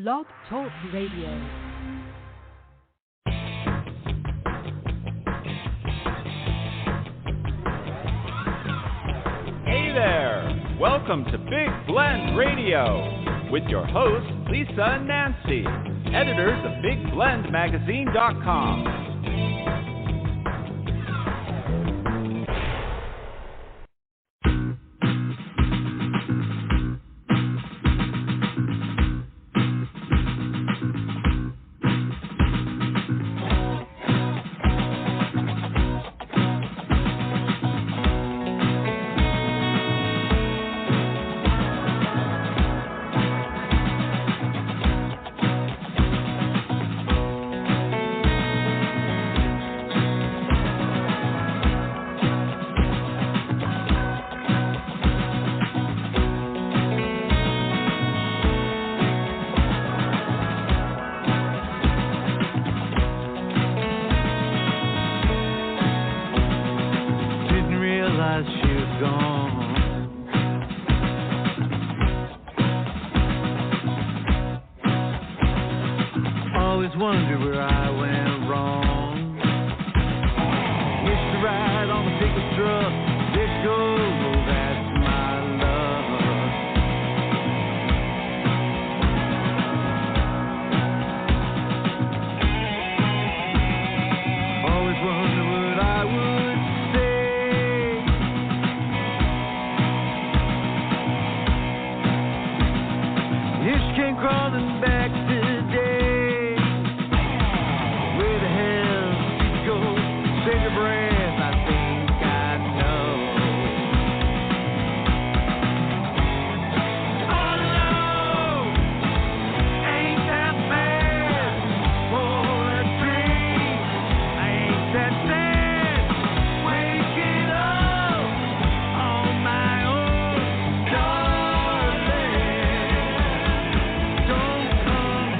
Blog Talk Radio. Hey there! Welcome to Big Blend Radio with your hosts Lisa and Nancy, editors of BigBlendMagazine.com. Don't come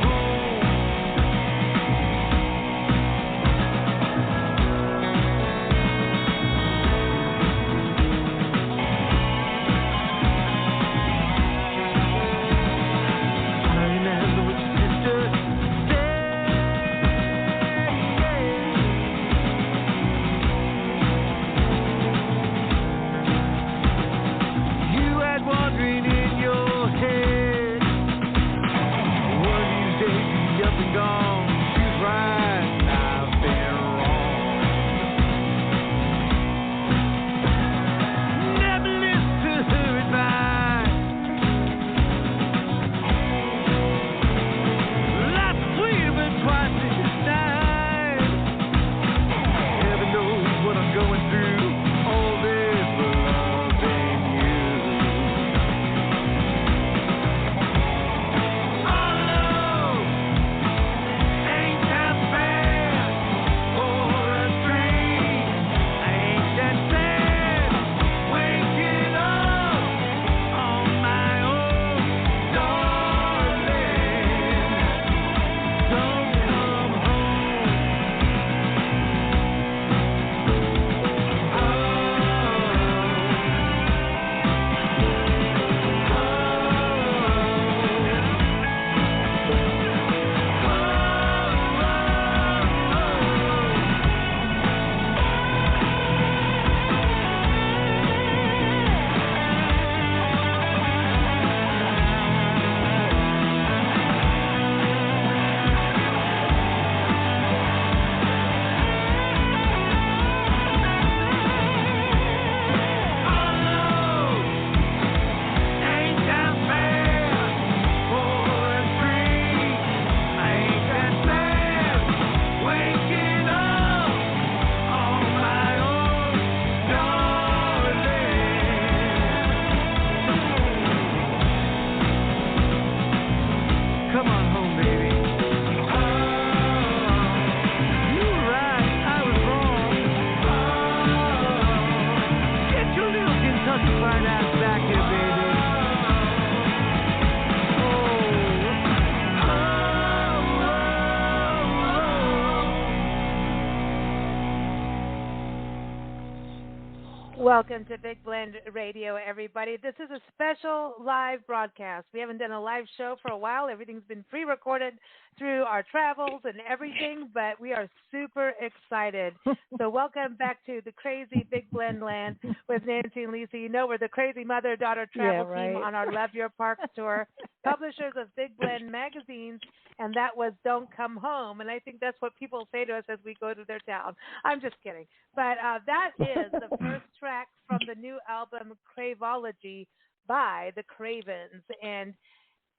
Welcome to Big Blend Radio, everybody. This is a special live broadcast. We haven't done a live show for a while. Everything's been pre-recorded through our travels and everything, but we are super excited. So welcome back to the crazy Big Blend land with Nancy and Lisa. You know we're the crazy mother-daughter travel team on our Love Your Parks tour, publishers of Big Blend magazines, and that was Don't Come Home. And I think that's what people say to us as we go to their town. I'm just kidding. But that is the first track from the new album Cravenology by the Cravens. And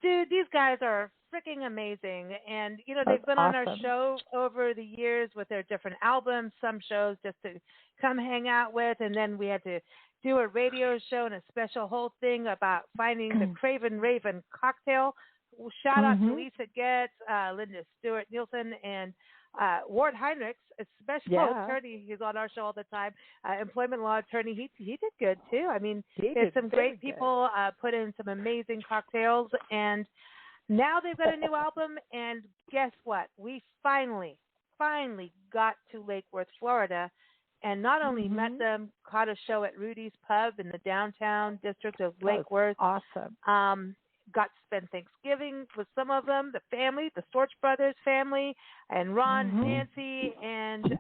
dude, these guys are freaking amazing. And you know, they've been on our show over the years with their different albums, some shows just to come hang out with, and then we had to do a radio show and a special whole thing about finding the Craven Raven Cocktail. Shout out to Lisa Getz, Linda Stewart Nielsen, and Ward Heinrichs, a special attorney who's on our show all the time, employment law attorney. He did good too. I mean, there's some great people put in some amazing cocktails, and now they've got a new album. And guess what? We finally got to Lake-Worth, Florida, and not only met them, caught a show at Rudy's Pub in the downtown district of Lake-Worth. Awesome. Got to spend Thanksgiving with some of them, the family, the Storch brothers family, and Ron, Nancy, and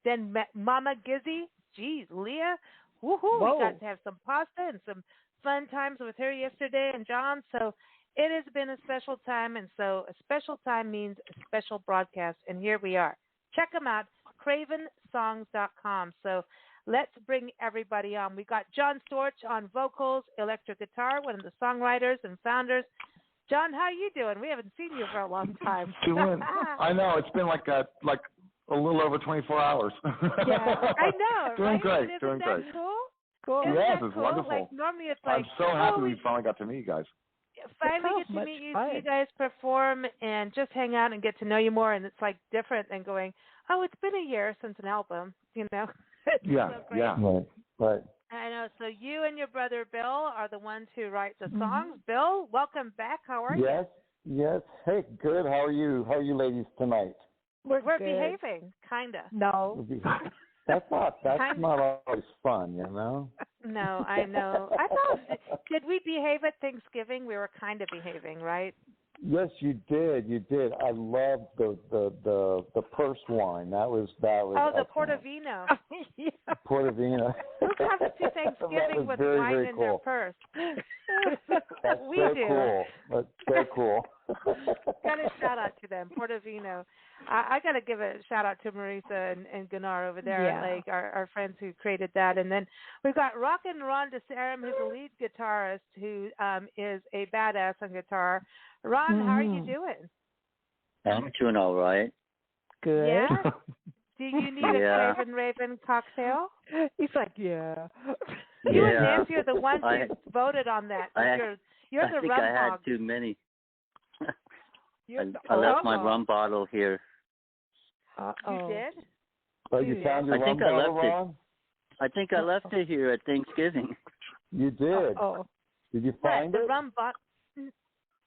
then met Mama Gizzy. Geez, Leah. Woohoo! We got to have some pasta and some fun times with her yesterday and John. So it has been a special time, and so a special time means a special broadcast, and here we are. Check them out, cravensongs.com. So let's bring everybody on. We got John Storch on vocals, electric guitar, one of the songwriters and founders. John, how are you doing? We haven't seen you for a long time. I know. It's been like a little over 24 hours. Yeah, I know. Doing right? great. Isn't Doing that great. Cool? Isn't yes, that it's cool? wonderful. Like, normally it's like, I'm so happy we finally got to meet you guys. Finally get to meet you, see you guys perform, and just hang out and get to know you more. And it's like different than going, oh, it's been a year since an album, you know? Yeah. Right. I know. So you and your brother Bill are the ones who write the songs. Bill, welcome back. How are you? Yes. Hey, good. How are you? How are you ladies tonight? We're behaving, kinda. No. That's not always fun, you know? No, I know. I thought, did we behave at Thanksgiving? We were kind of behaving, right? Yes, you did. I loved the purse wine. That was. Oh, the excellent. Portofino. Portofino. Who comes to Thanksgiving with very, wine very in cool. their purse? That's we so do. Cool. That's so cool. Got a shout out to them, Portofino. I got to give a shout out to Marisa and Gunnar over there, like our friends who created that. And then we've got Rockin Ron DeSaram, who's the lead guitarist, who is a badass on guitar. Ron, how are you doing? I'm doing all right. Good. Yeah? Do you need a Craven Raven cocktail? He's like, yeah. You and Nancy are the ones who voted on that. You're the rum I had hog. too many. I Oh. left my rum bottle here. You did? Oh, you found your rum bottle, Ron? I think I left it here at Thanksgiving. You did? Did you find it? The rum bottle?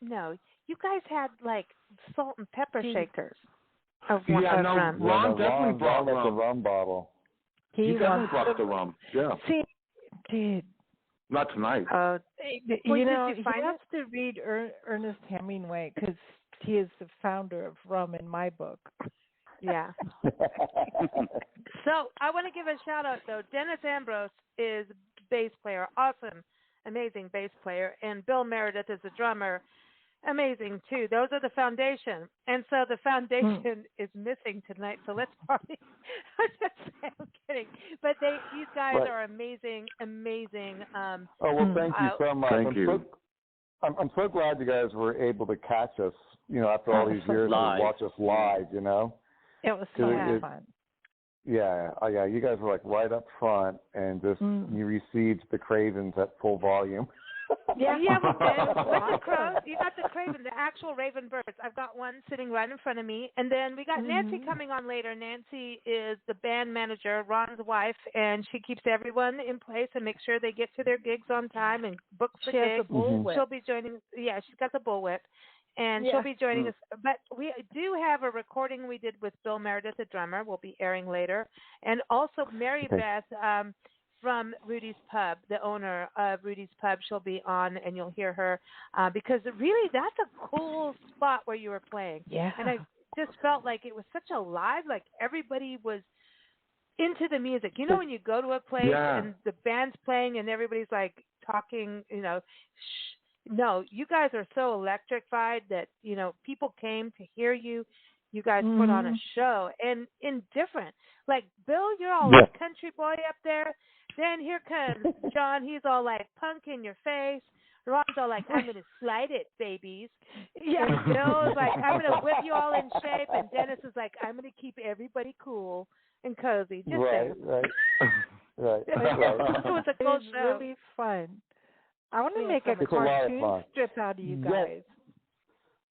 No. You guys had, like, salt and pepper shakers. Ron definitely brought the rum bottle. He definitely brought the rum. Yeah. See, dude. Not tonight. You know, he has to read Ernest Hemingway because he is the founder of rum in my book. Yeah. So I want to give a shout out though. Dennis Ambrose is bass player, awesome, amazing bass player, and Bill Meredith is the drummer, amazing too. Those are the foundation, and so the foundation is missing tonight. So let's party. I'm kidding, but these guys are amazing. Well, thank you so much. Thank you. I'm so glad you guys were able to catch us, you know, after all these years and watch us live, you know. It was so fun. Yeah, you guys were like right up front and just you received the Cravens at full volume. Yeah, we did. With the crows, you got the Craven, the actual raven birds. I've got one sitting right in front of me. And then we got Nancy coming on later. Nancy is the band manager, Ron's wife, and she keeps everyone in place and makes sure they get to their gigs on time and books the gigs. She has a bullwhip. She'll be joining. Yeah, she's got the bullwhip. And she'll be joining us. But we do have a recording we did with Bill Meredith, the drummer. We'll be airing later. And also MaryBeth from Rudy's Pub, the owner of Rudy's Pub. She'll be on, and you'll hear her because really that's a cool spot where you were playing. Yeah. And I just felt like it was such a live, like everybody was into the music. You know when you go to a place and the band's playing and everybody's like talking, no, you guys are so electrified that, people came to hear you. You guys put on a show and indifferent. Like, Bill, you're all like country boy up there. Then here comes John. He's all like punk in your face. Ron's all like, I'm going to slide it, babies. Yeah. And Bill's like, I'm going to whip you all in shape. And Dennis is like, I'm going to keep everybody cool and cozy. Just right. It was a cool show. Really fun. I want to make a cartoon strip out of you guys.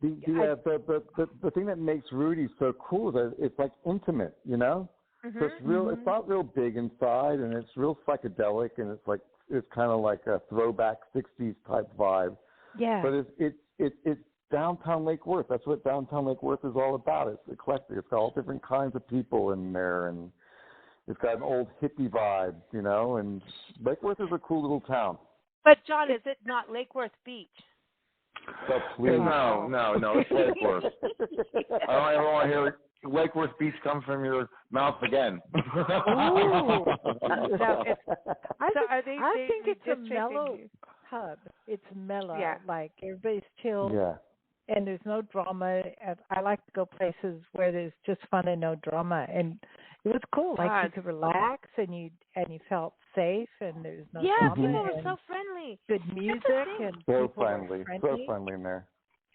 The thing that makes Rudy so cool is that it's like intimate, So it's real. It's not real big inside, and it's real psychedelic, and it's kind of like a throwback '60s type vibe. Yeah. But it's downtown Lake-Worth. That's what downtown Lake-Worth is all about. It's eclectic. It's got all different kinds of people in there, and it's got an old hippie vibe, And Lake-Worth is a cool little town. But John, is it not Lake-Worth Beach? So please. No, it's Lake-Worth. I don't ever want to hear Lake-Worth Beach come from your mouth again. I think it's a mellow hub. It's mellow. Yeah. Like everybody's chill. Yeah. And there's no drama. I like to go places where there's just fun and no drama. And it was cool. Like you could relax and you felt safe and there's no drama. Yeah, people were so friendly. Good music and so friendly in there.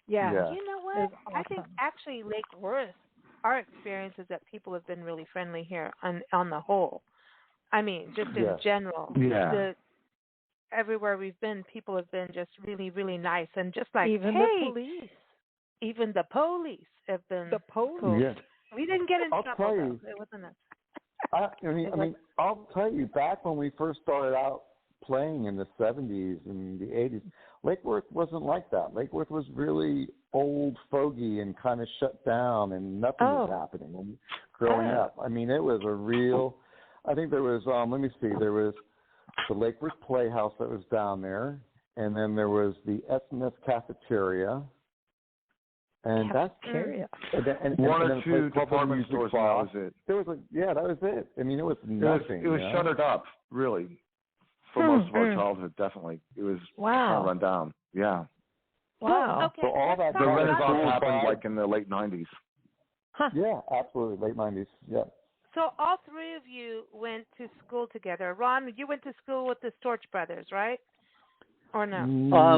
Yeah. You know what? Awesome. I think actually Lake-Worth, our experience is that people have been really friendly here on the whole. I mean, just in general. Yeah. Everywhere we've been, people have been just really, really nice and just like, even the police. Even the police have been. The police. Cool. Yeah. We didn't get in trouble. Though. It wasn't us. I mean, I'll tell you, back when we first started out playing in the 70s and the 80s, Lake-Worth wasn't like that. Lake-Worth was really old, fogey, and kind of shut down, and nothing was happening growing up. I mean, it was a real. I think there was. Let me see. There was the Lake-Worth Playhouse that was down there, and then there was the S&S Cafeteria. And that's and one or two department stores. That was it. There was that was it. I mean, it was nothing. It was shuttered up, really, for most of our childhood. Definitely, it was kind of run down. Yeah. Wow. Okay. So all that the Renaissance happened like in the late '90s. Huh. Yeah, absolutely, late '90s. Yeah. So all three of you went to school together. Ron, you went to school with the Storch brothers, right? Or no?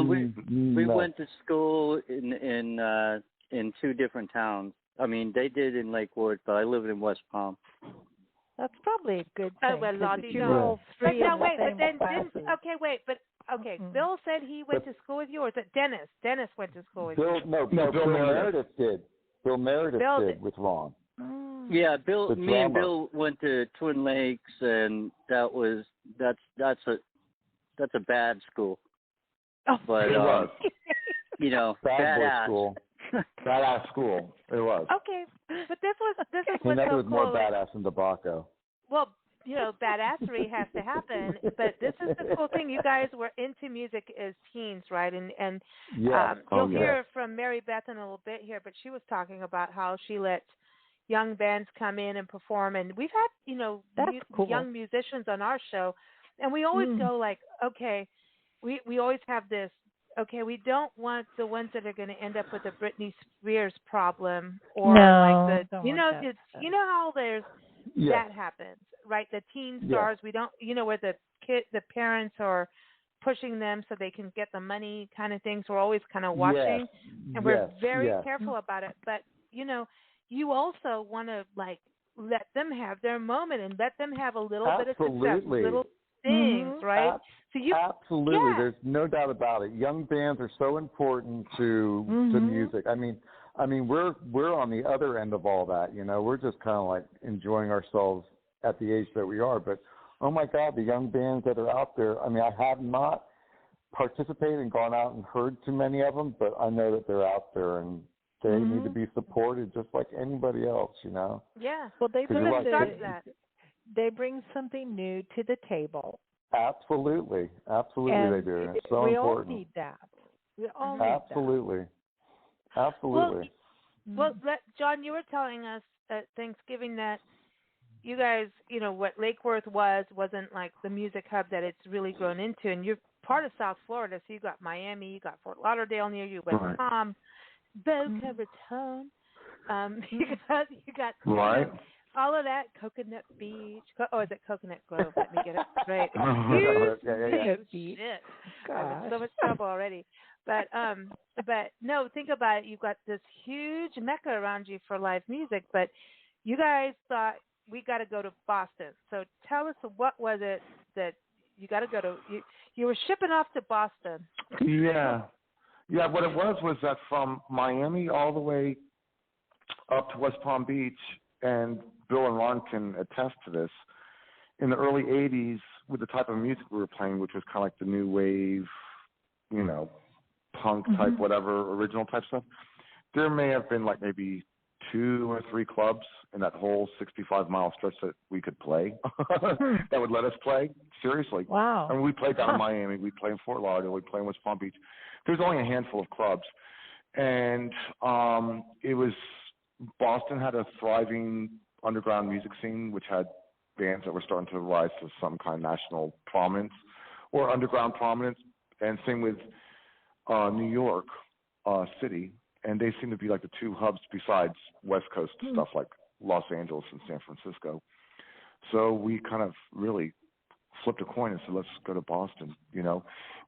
We went to school in two different towns. I mean, they did in Lake-Worth, but I lived in West Palm. That's probably a good thing. Oh, well, Bill said he went to school with you, or is it Dennis? Dennis went to school with you. Bill Meredith did. Bill Meredith did with Ron. Yeah, me and Bill went to Twin Lakes, and that's a bad school. Oh, but it was. Badass school. Badass school. It was. Okay, but this is what's so cool. was more badass than tobacco. Well, badassery has to happen, but this is the cool thing. You guys were into music as teens, right? And you'll hear from MaryBeth in a little bit here, but she was talking about how she let young bands come in and perform, and we've had young musicians on our show, and we always go like, okay. We always have this, okay, we don't want the ones that are going to end up with a Britney Spears problem or how there's that happens, right? The teen stars, we don't, where the parents are pushing them so they can get the money kind of thing. So we're always kind of watching and we're very careful about it. But, you also want to like let them have their moment and let them have a little bit of success, little things, right? Absolutely. There's no doubt about it. Young bands are so important to music. I mean, we're on the other end of all that. We're just kind of like enjoying ourselves at the age that we are. But oh my God, the young bands that are out there. I mean, I have not participated and gone out and heard too many of them, but I know that they're out there and they need to be supported just like anybody else. Yeah. Well, they bring something new to the table. Absolutely, and they do. It's so we important. all need that. We all need absolutely. that. Absolutely. Well, John, you were telling us at Thanksgiving that you guys, what Lake-Worth wasn't like the music hub that it's really grown into, and you're part of South Florida, so you got Miami, you got Fort Lauderdale near you, West Palm, Boca Raton, you got right. All of that, Coconut Beach. Is it Coconut Grove? Let me get it straight. Beach. I'm in so much trouble already. But no, think about it. You've got this huge mecca around you for live music, but you guys thought we got to go to Boston. So tell us, what was it that you got to go to? You were shipping off to Boston. Yeah. What it was that from Miami all the way up to West Palm Beach, and Bill and Ron can attest to this, in the early 80s, with the type of music we were playing, which was kind of like the new wave, punk type, whatever, original type stuff, there may have been like maybe 2 or 3 clubs in that whole 65-mile stretch that we could play that would let us play. Seriously. Wow. I mean, we played down in Miami, we played in Fort Lauderdale, we played in West Palm Beach. There's only a handful of clubs. And it was, Boston had a thriving underground music scene, which had bands that were starting to rise to some kind of national prominence or underground prominence. And same with New York City. And they seem to be like the 2 hubs besides West Coast stuff like Los Angeles and San Francisco. So we kind of really flipped a coin and said, let's go to Boston.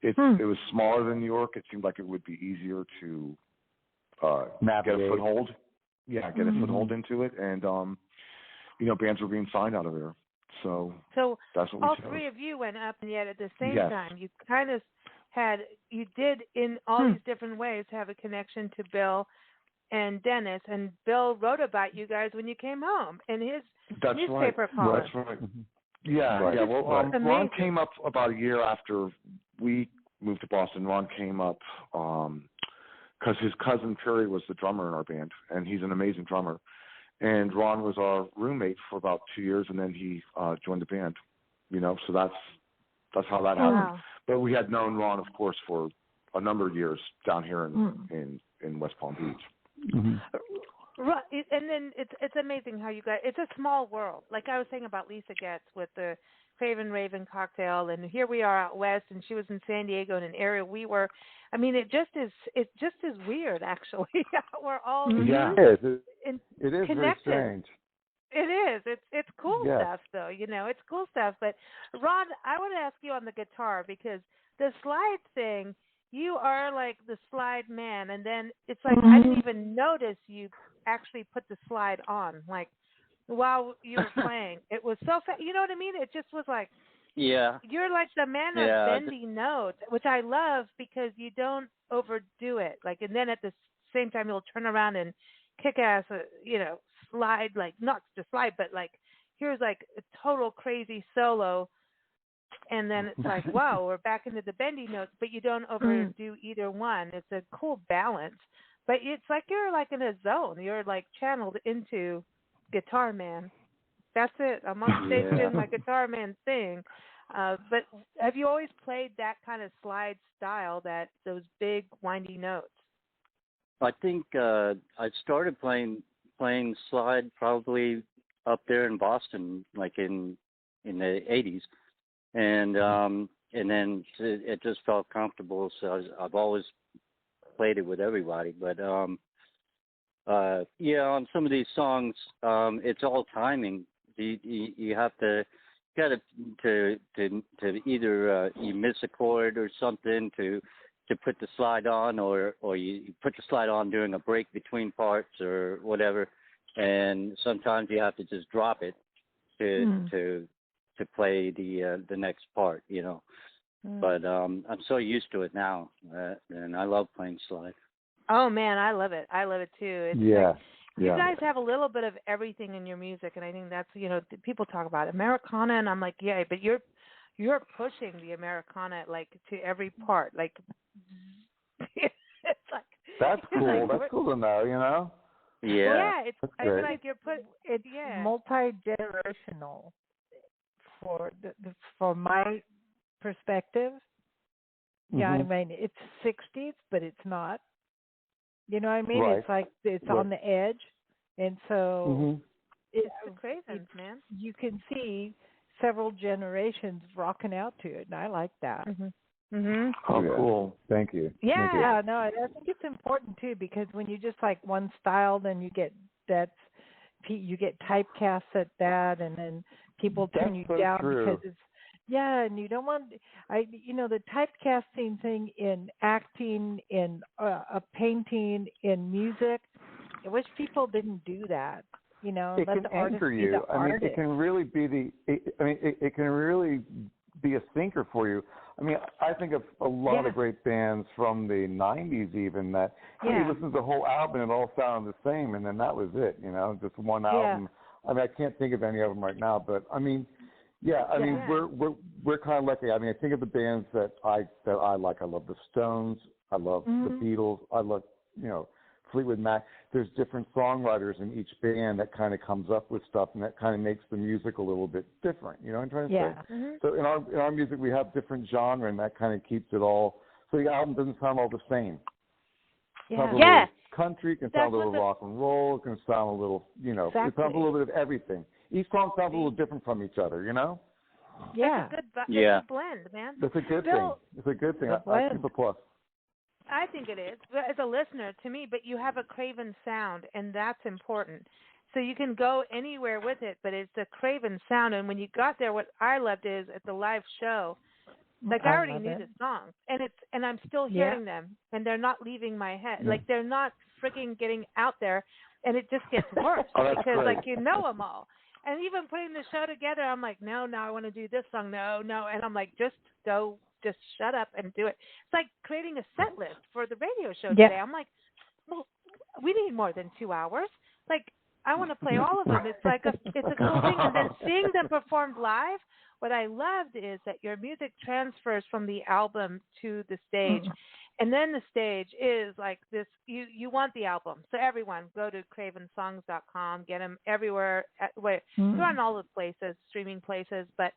It was smaller than New York. It seemed like it would be easier to get a foothold. Yeah, get a foothold into it. And, bands were being signed out of there. So that's what we all chose. 3 of you went up, and yet at the same time, you kind of you did in all these different ways have a connection to Bill and Dennis. And Bill wrote about you guys when you came home in his newspaper column. That's right. Yeah, Well, Ron came up about a year after we moved to Boston. Ron came up because his cousin Perry was the drummer in our band, and he's an amazing drummer. And Ron was our roommate for about 2 years, and then he joined the band. So that's how that happened. Wow. But we had known Ron, of course, for a number of years down here in West Palm Beach. Right, and then it's amazing how you guys. It's a small world. Like I was saying about Lisa Getz with the Craven Raven Cocktail, and here we are out west, and she was in San Diego in an area we were. I mean, it just is weird, actually. We're all it is connected. Very strange. It is. It's cool stuff, though. It's cool stuff. But Ron, I want to ask you on the guitar, because the slide thing, you are like the slide man, and then it's like I didn't even notice you actually put the slide on, like while you were playing. It was so fast. You know what I mean? It just was like, you're like the man of bendy notes, which I love because you don't overdo it. Like, and then at the same time, you'll turn around and kick ass, slide, like not just slide, but like here's like a total crazy solo, and then it's like, wow, we're back into the bendy notes, but you don't overdo either one. It's a cool balance, but it's like you're like in a zone. You're like channeled into Guitar Man. That's it. I'm on stage doing my Guitar Man thing. But have you always played that kind of slide style, those big windy notes? I think I started playing slide probably up there in Boston, like in the 80s, and then it just felt comfortable. So I've always played it with everybody. But on some of these songs, it's all timing. You have to to either you miss a chord or something to put the slide on, or you put the slide on during a break between parts or whatever, and sometimes you have to just drop it to play the next part, But I'm so used to it now, and I love playing slide. Oh man, I love it. I love it too. It's like, you guys have a little bit of everything in your music, and I think that's people talk about Americana, and I'm like, yeah, but you're pushing the Americana like to every part, like it's like that's cool. Like, that's cool to know, Yeah, it's great. like you're multi-generational for my perspective. Yeah, I mean, it's 60s, but it's not. You know what I mean? Right. It's like it's on the edge. And so it's the Cravens, man. You can see several generations rocking out to it, and I like that. Oh, cool. Thank you. Yeah, no, I think it's important, too, because when you just like one style, then you get typecast at that, and then people turn you down because it's, and you don't want, the typecasting thing in acting, in painting, in music, I wish people didn't do that. It can anchor you. I mean, it can really be it can really be a thinker for you. I mean, I think of a lot of great bands from the 90s even that you listen to the whole album and it all sounded the same, and then that was it, just one album. I mean, I can't think of any of them right now, but I mean, we're kind of lucky. I mean, I think of the bands that I like. I love the Stones. I love the Beatles. I love, Fleetwood Mac. There's different songwriters in each band that kind of comes up with stuff, and that kind of makes the music a little bit different. You know what I'm trying to say? So in our music, we have different genre, and that kind of keeps it all. So the album doesn't sound all the same. It sounds a little country. It can sound a little rock and roll. It can sound a little, it sounds a little bit of everything. Each song sounds a little different from each other. Yeah. That's a good blend, man. That's a good thing. It's a good thing. I keep a plus. I think it is, as a listener, to me, but you have a Craven sound, and that's important. So you can go anywhere with it, but it's the Craven sound. And when you got there, what I loved is at the live show, like I already knew the songs, and I'm still hearing them, and they're not leaving my head. Like they're not freaking getting out there, and it just gets worse because like you know them all. And even putting the show together, I'm like, no, I want to do this song, no, and I'm like, just shut up and do it. It's like creating a set list for the radio show today. I'm like, well, we need more than 2 hours. Like, I want to play all of them. It's like it's a cool thing. And then seeing them performed live, what I loved is that your music transfers from the album to the stage. And then the stage is like this. You want the album. So everyone, go to cravensongs.com. Get them everywhere. They're on all the places, streaming places. But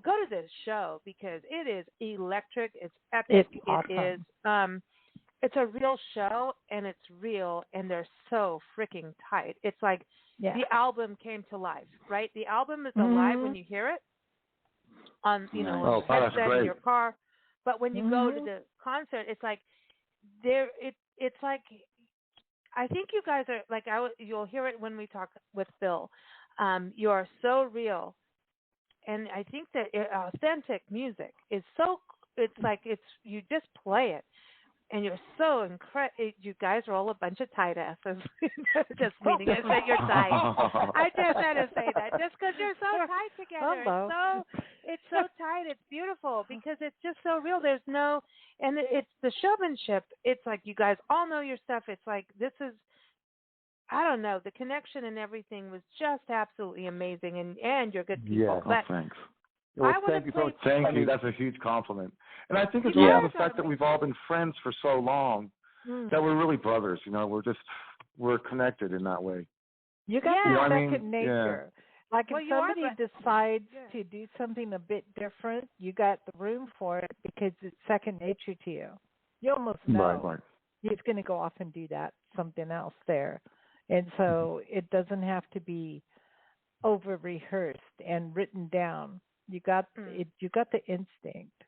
go to this show because it is electric. It's epic. It's awesome. It is. It's a real show, and it's real, and they're so freaking tight. It's like the album came to life, right? The album is alive when you hear it on, on the headset in your car. But when you go to the concert, it's like it's like I think you guys are like you'll hear it when we talk with Phil. You are so real, and I think that authentic music is so. It's like you just play it. And you're so incredible. You guys are all a bunch of tight asses. Just meaning it that you're tight. I just had to say that just because you're so tight together. It's so tight. It's beautiful because it's just so real. There's no, and it's the showmanship. It's like you guys all know your stuff. It's like this is, I don't know, the connection and everything was just absolutely amazing. And you're good people. Yeah. Thanks. Well, thank you so much. Thank you. That's a huge compliment. And I think it's also the fact that we've all been friends for so long that we're really brothers. We're connected in that way. You got second nature. Yeah. Like if somebody decides to do something a bit different, you got the room for it because it's second nature to you. You almost know he's going to go off and do something else there. And so it doesn't have to be over rehearsed and written down. You got You got the instinct.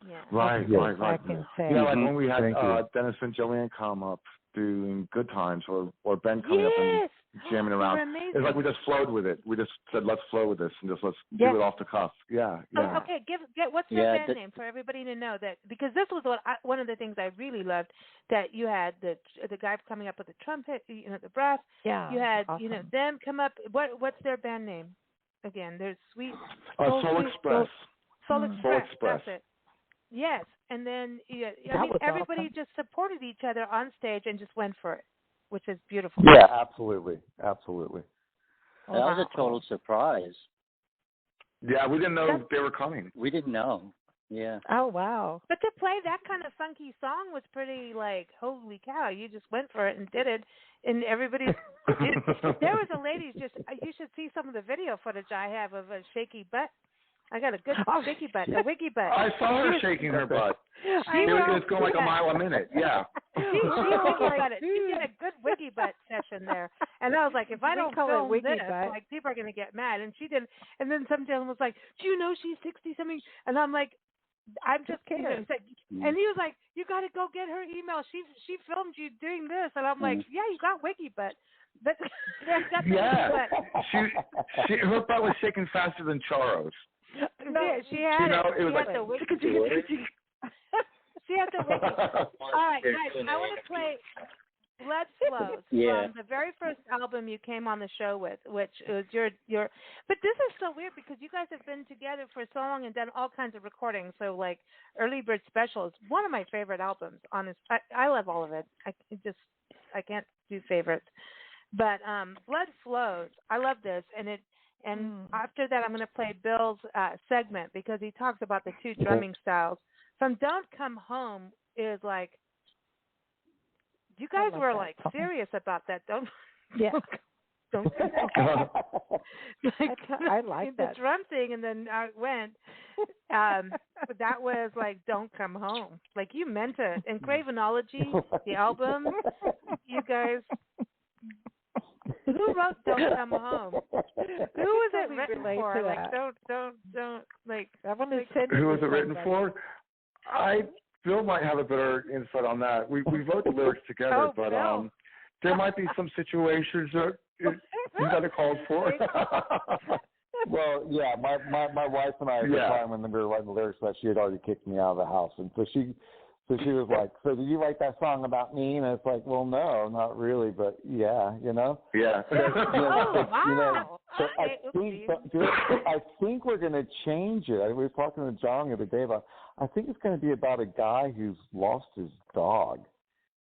Yeah. Right. Like when we had Dennis and Joanne come up doing Good Times, or Ben coming up and jamming around. It's like we just flowed with it. We just said, let's flow with this and let's do it off the cuff. Yeah. Okay. What's your band name for everybody to know that? Because this was one of the things I really loved, that you had the guy coming up with the trumpet, the brass. Yeah. You had them come up. What's their band name? Again, there's Soul Express. Soul Express. That's it. Yes, and then everybody just supported each other on stage and just went for it, which is beautiful. Yeah, absolutely. That was a total surprise. Yeah, we didn't know they were coming. We didn't know. Yeah. Oh, wow. But to play that kind of funky song was pretty like, holy cow, you just went for it and did it. And everybody, there was a lady you should see some of the video footage I have of a shaky butt I got a good wiggy butt. A wiggy butt. I saw her shaking her butt. It was going like a mile a minute. Yeah. She did a good wiggy butt session there, and I was like, if I don't film this, like people are gonna get mad. And she did. And then some gentleman was like, do you know she's 60-something? And I'm like, I'm just kidding. And he was like, you got to go get her email. She filmed you doing this, and I'm like, yeah, you got wiggy butt. But yeah, she her butt was shaking faster than Charo's. No, she had the wiggy. She had the wiggy. All right, guys, I want to play Blood Flows from the very first album you came on the show with, which was your. But this is so weird because you guys have been together for so long and done all kinds of recordings. So like Early Bird Special is one of my favorite albums. Honest, I love all of it. I can't do favorites. But Blood Flows, I love this, and after that I'm going to play Bill's segment because he talks about the two drumming styles. From Don't Come Home is like, you guys were like serious about that, don't come home. I like that. The drum thing, and then I went, that was like Don't Come Home. Like you meant it. And Cravenology, the album, you guys... Who wrote Don't Come Home? Who was it written for? Like, don't, like, I want to send who was it written for? Bill might have a better insight on that. We wrote the lyrics together, but there might be some situations that you got to call for. Well, yeah, my wife and I at the time when we were writing the lyrics, that she had already kicked me out of the house, and so she was like, so did you write that song about me? And it's like, well, no, not really, but yeah, you know? Yeah. Wow. I think we're going to change it. We were talking to John the other day about, I think it's going to be about a guy who's lost his dog.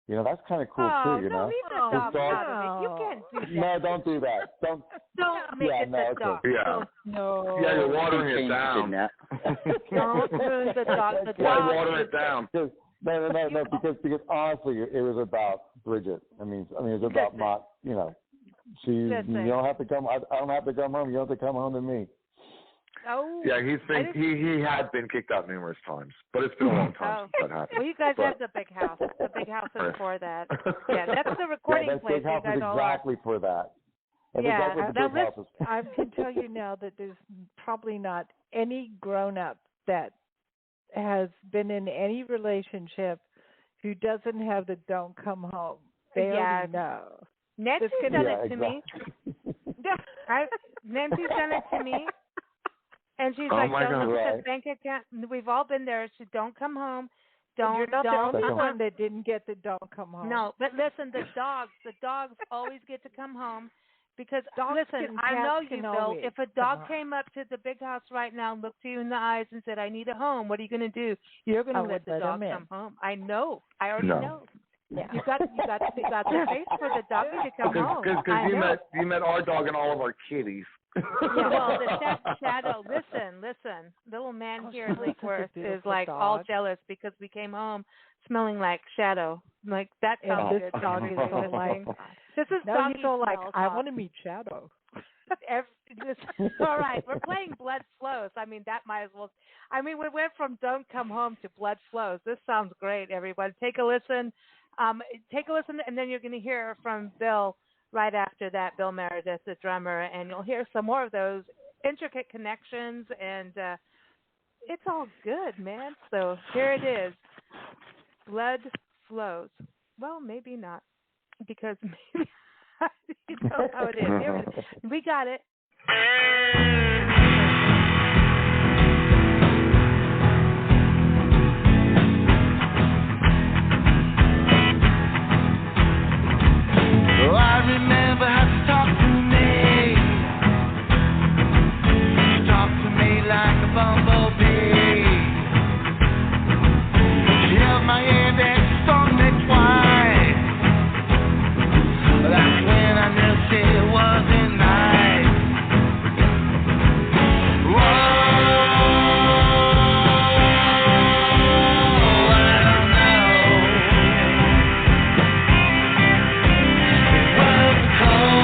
You know, that's kind of cool too, you know? Leave the dog out of it. You can't do that. No, don't do that. Don't make it the dog. Yeah. No. Yeah, you're watering it down. Don't ruin the dog. The dog. Why water it down? No, because honestly, it was about Bridget. I mean, it was about not, you know, you don't have to come. I don't have to come home. You don't have to come home to me. Oh. Yeah, he had been kicked out numerous times, but it's been a long time since that happened. Well, you guys have the big house. The big house is for that. Yeah, that's the recording place. Big house is exactly for that. And I can tell you now that there's probably not any grown-up that has been in any relationship who doesn't have the Don't Come Home. They already know. Nancy's done it to me. Nancy's done it to me. And she's like, don't look at the bank account. We've all been there. She don't come home. You're not the only one that didn't get the Don't Come Home. No, but listen, the dogs always get to come home. Because, listen, I know you, Bill. If a dog came up to the big house right now and looked you in the eyes and said, I need a home, what are you going to do? You're going to let the dog come home. I know. I already know. Yeah. You got the face for the doggy to come home. Because you met our dog and all of our kitties. Yeah, well, the Shadow, listen. Little man here in Lake-Worth is like all jealous because we came home smelling like Shadow. Like that sounds good. This dog is so like, this is now you go like, I want to meet Shadow. All right, we're playing Blood Flows. I mean, that might as well. I mean, we went from Don't Come Home to Blood Flows. This sounds great, everyone. Take a listen. And then you're going to hear from Bill right after that, Bill Meredith, the drummer, and you'll hear some more of those intricate connections, and it's all good, man. So here it is, Blood Flows. Well, maybe not, because maybe you know how it is. Here it is. We got it. I remember how to talk to me. You talk to me like a bumblebee. She held my hand and she stung me twice. That's when I knew she wasn't nice. Whoa. Oh,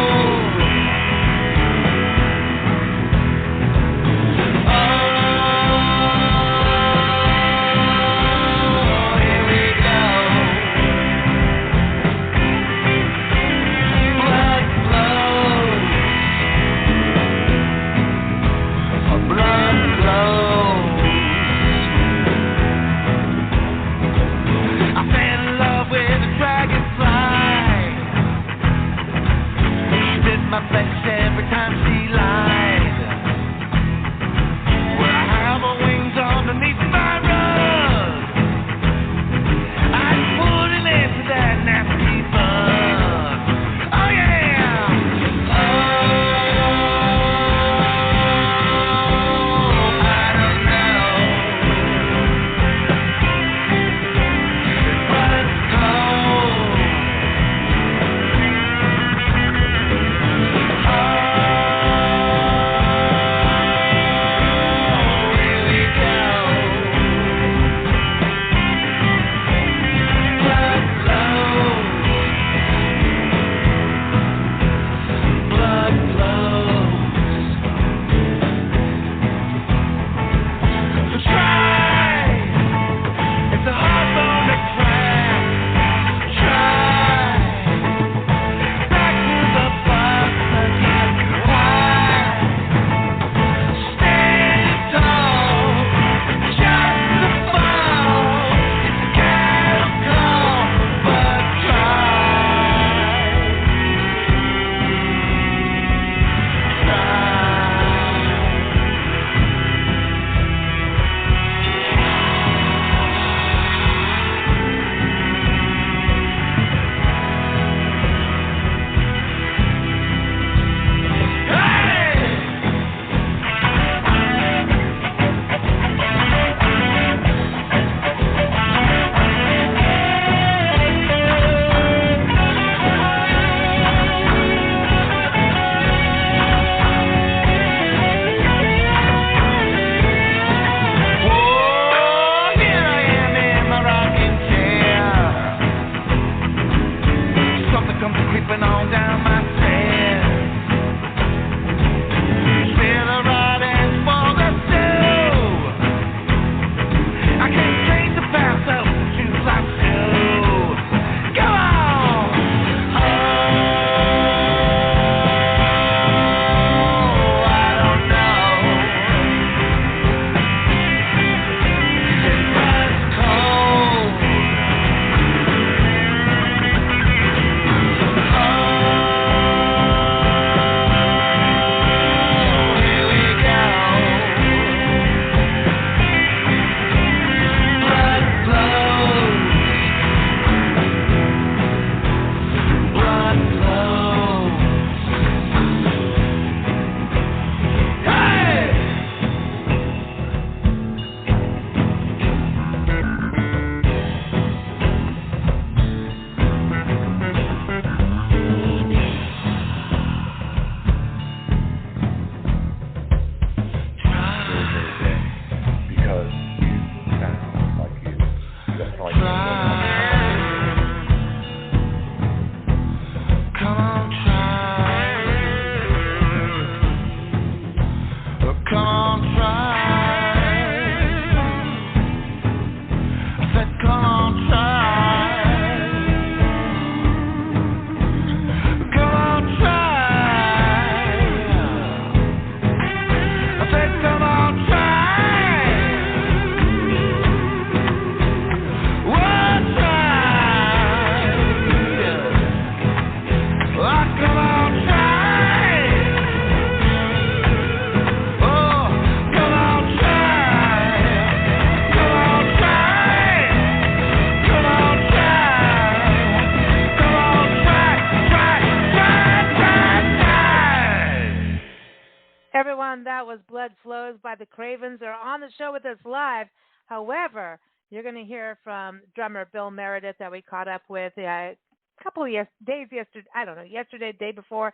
on. That was Blood Flows by the Cravens. They're on the show with us live. However, you're going to hear from drummer Bill Meredith that we caught up with a couple of days yesterday, yesterday, day before.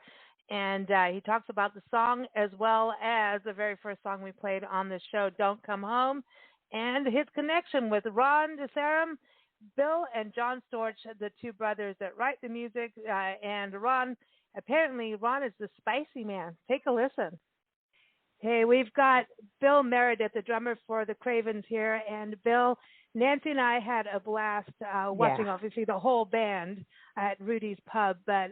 And he talks about the song as well as the very first song we played on the show, Don't Come Home, and his connection with Ron DeSaram, Bill and John Storch, the two brothers that write the music. And apparently Ron is the spicy man. Take a listen. Hey, we've got Bill Meredith, the drummer for the Cravens here. And Bill, Nancy and I had a blast watching, obviously, the whole band at Rudy's Pub. But,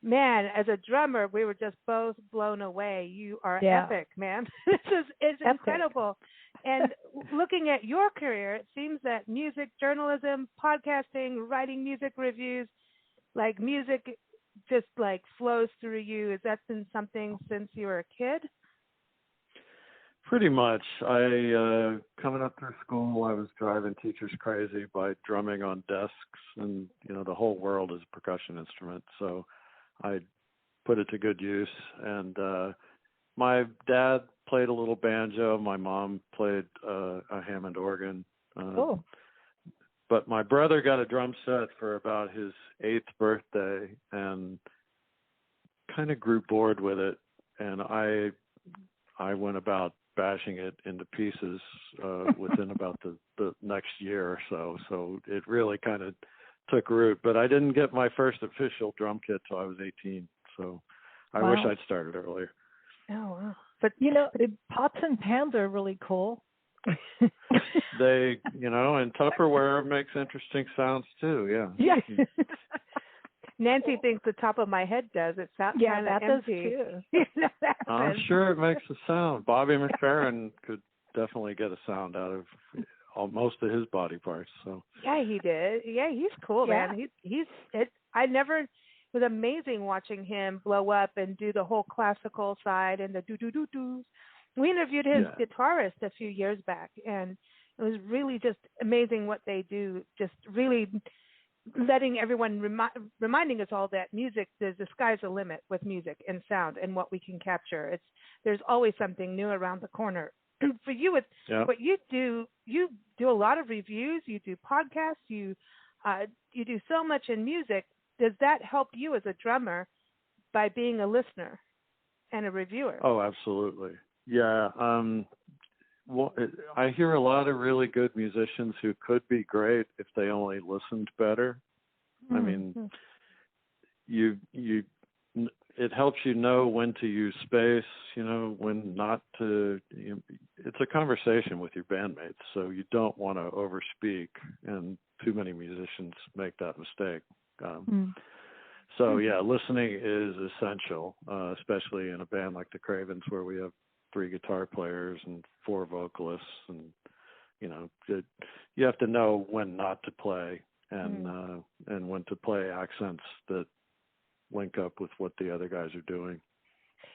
man, as a drummer, we were just both blown away. You are epic, man. It's incredible. And looking at your career, it seems that music journalism, podcasting, writing music reviews, like music just like flows through you. Has that been something since you were a kid? Pretty much. I coming up through school, I was driving teachers crazy by drumming on desks, and the whole world is a percussion instrument, so I put it to good use. And my dad played a little banjo. My mom played a Hammond organ. But my brother got a drum set for about his 8th birthday and kind of grew bored with it. And I went about bashing it into pieces within about the next year or so. So it really kind of took root. But I didn't get my first official drum kit till I was 18. So I wish I'd started earlier. Oh, wow. But, pots and pans are really cool. They, and Tupperware makes interesting sounds too, yeah. Nancy thinks the top of my head does. It sounds kind of empty. Does too. I'm sure it makes a sound. Bobby McFerrin could definitely get a sound out of most of his body parts. So yeah, he did. Yeah, he's cool, man. It was amazing watching him blow up and do the whole classical side and the do-do-do-doos. We interviewed his guitarist a few years back, and it was really just amazing what they do, just really letting everyone, reminding us all that music, the sky's the limit with music and sound and what we can capture. There's always something new around the corner. For you, what you do a lot of reviews, you do podcasts, you do so much in music. Does that help you as a drummer by being a listener and a reviewer? Oh, absolutely. Yeah. I hear a lot of really good musicians who could be great if they only listened better. I mean, it helps you know when to use space, when not to. It's a conversation with your bandmates, so you don't want to overspeak, and too many musicians make that mistake. So yeah, listening is essential, especially in a band like the Cravens, where we have 3 guitar players and 4 vocalists, and you have to know when not to play and when to play accents that link up with what the other guys are doing.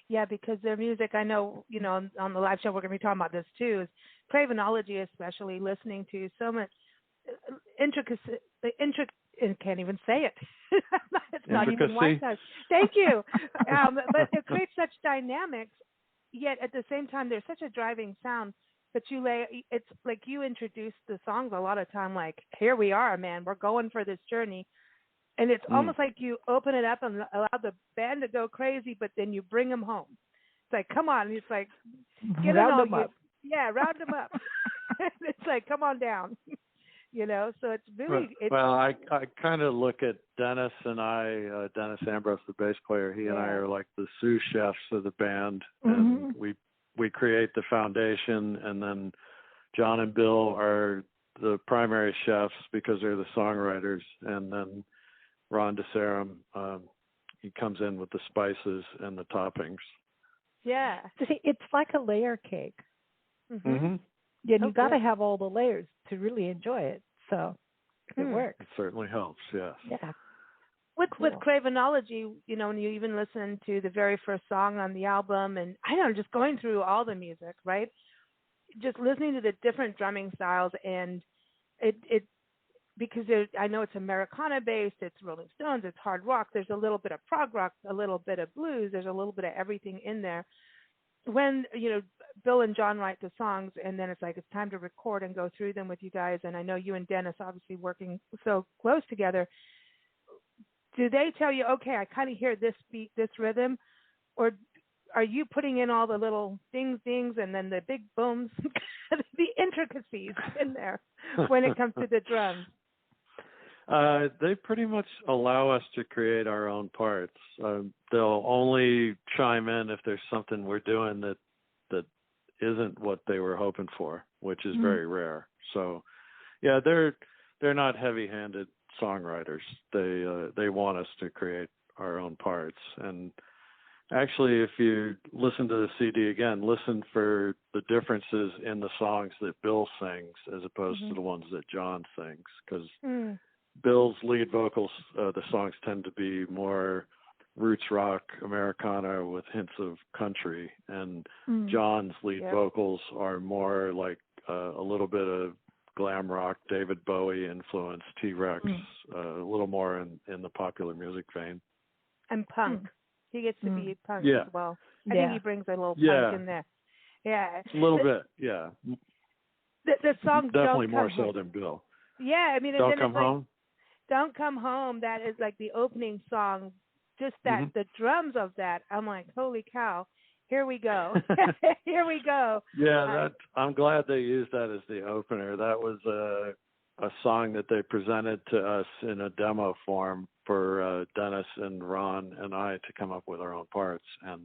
Yeah, because their music, I know, on the live show we're going to be talking about this too, is Cravenology, especially listening to so much intricacy, and can't even say it. It's not even one touch. Thank you. But it creates such dynamics, yet at the same time, there's such a driving sound. But it's like you introduce the songs a lot of time, like, here we are, man, we're going for this journey. And it's almost like you open it up and allow the band to go crazy, but then you bring them home. It's like, come on. It's like, get round them up. Yeah, round them up. It's like, come on down. So it's really... Well, I kind of look at Dennis and Dennis Ambrose, the bass player, he and I are like the sous chefs of the band. And we create the foundation, and then John and Bill are the primary chefs because they're the songwriters, and then Ron DeSaram, he comes in with the spices and the toppings. Yeah. See, it's like a layer cake. Mm-hmm. Yeah, you got to have all the layers to really enjoy it. So it works. It certainly helps, yes. Yeah. With Cravenology, when you even listen to the very first song on the album, and I don't know, just going through all the music, right? Just listening to the different drumming styles, and it because I know it's Americana based, it's Rolling Stones, it's hard rock. There's a little bit of prog rock, a little bit of blues. There's a little bit of everything in there. when Bill and John write the songs, and then it's like it's time to record and go through them with you guys. And I know you and Dennis obviously working so close together. Do they tell you, okay, I kind of hear this beat, this rhythm, or are you putting in all the little dings, and then the big booms, the intricacies in there when it comes to the drums? They pretty much allow us to create our own parts. They'll only chime in if there's something we're doing that isn't what they were hoping for, which is very rare. So, yeah, they're not heavy-handed songwriters. They want us to create our own parts. And actually, if you listen to the CD again, listen for the differences in the songs that Bill sings as opposed to the ones that John sings, because Bill's lead vocals, the songs tend to be more roots rock, Americana with hints of country, and John's lead vocals are more like a little bit of glam rock, David Bowie influence, T-Rex, a little more in the popular music vein. And punk. He gets to be punk as well. I think he brings a little punk in there. Yeah. A little bit, yeah. The song definitely Don't more Come so Home. than Bill. Yeah, I mean, Don't Come Home? Don't Come Home, that is like the opening song. Just that, the drums of that, I'm like, holy cow, here we go. Here we go. Yeah, I'm glad they used that as the opener. That was a song that they presented to us in a demo form for Dennis and Ron and I to come up with our own parts. And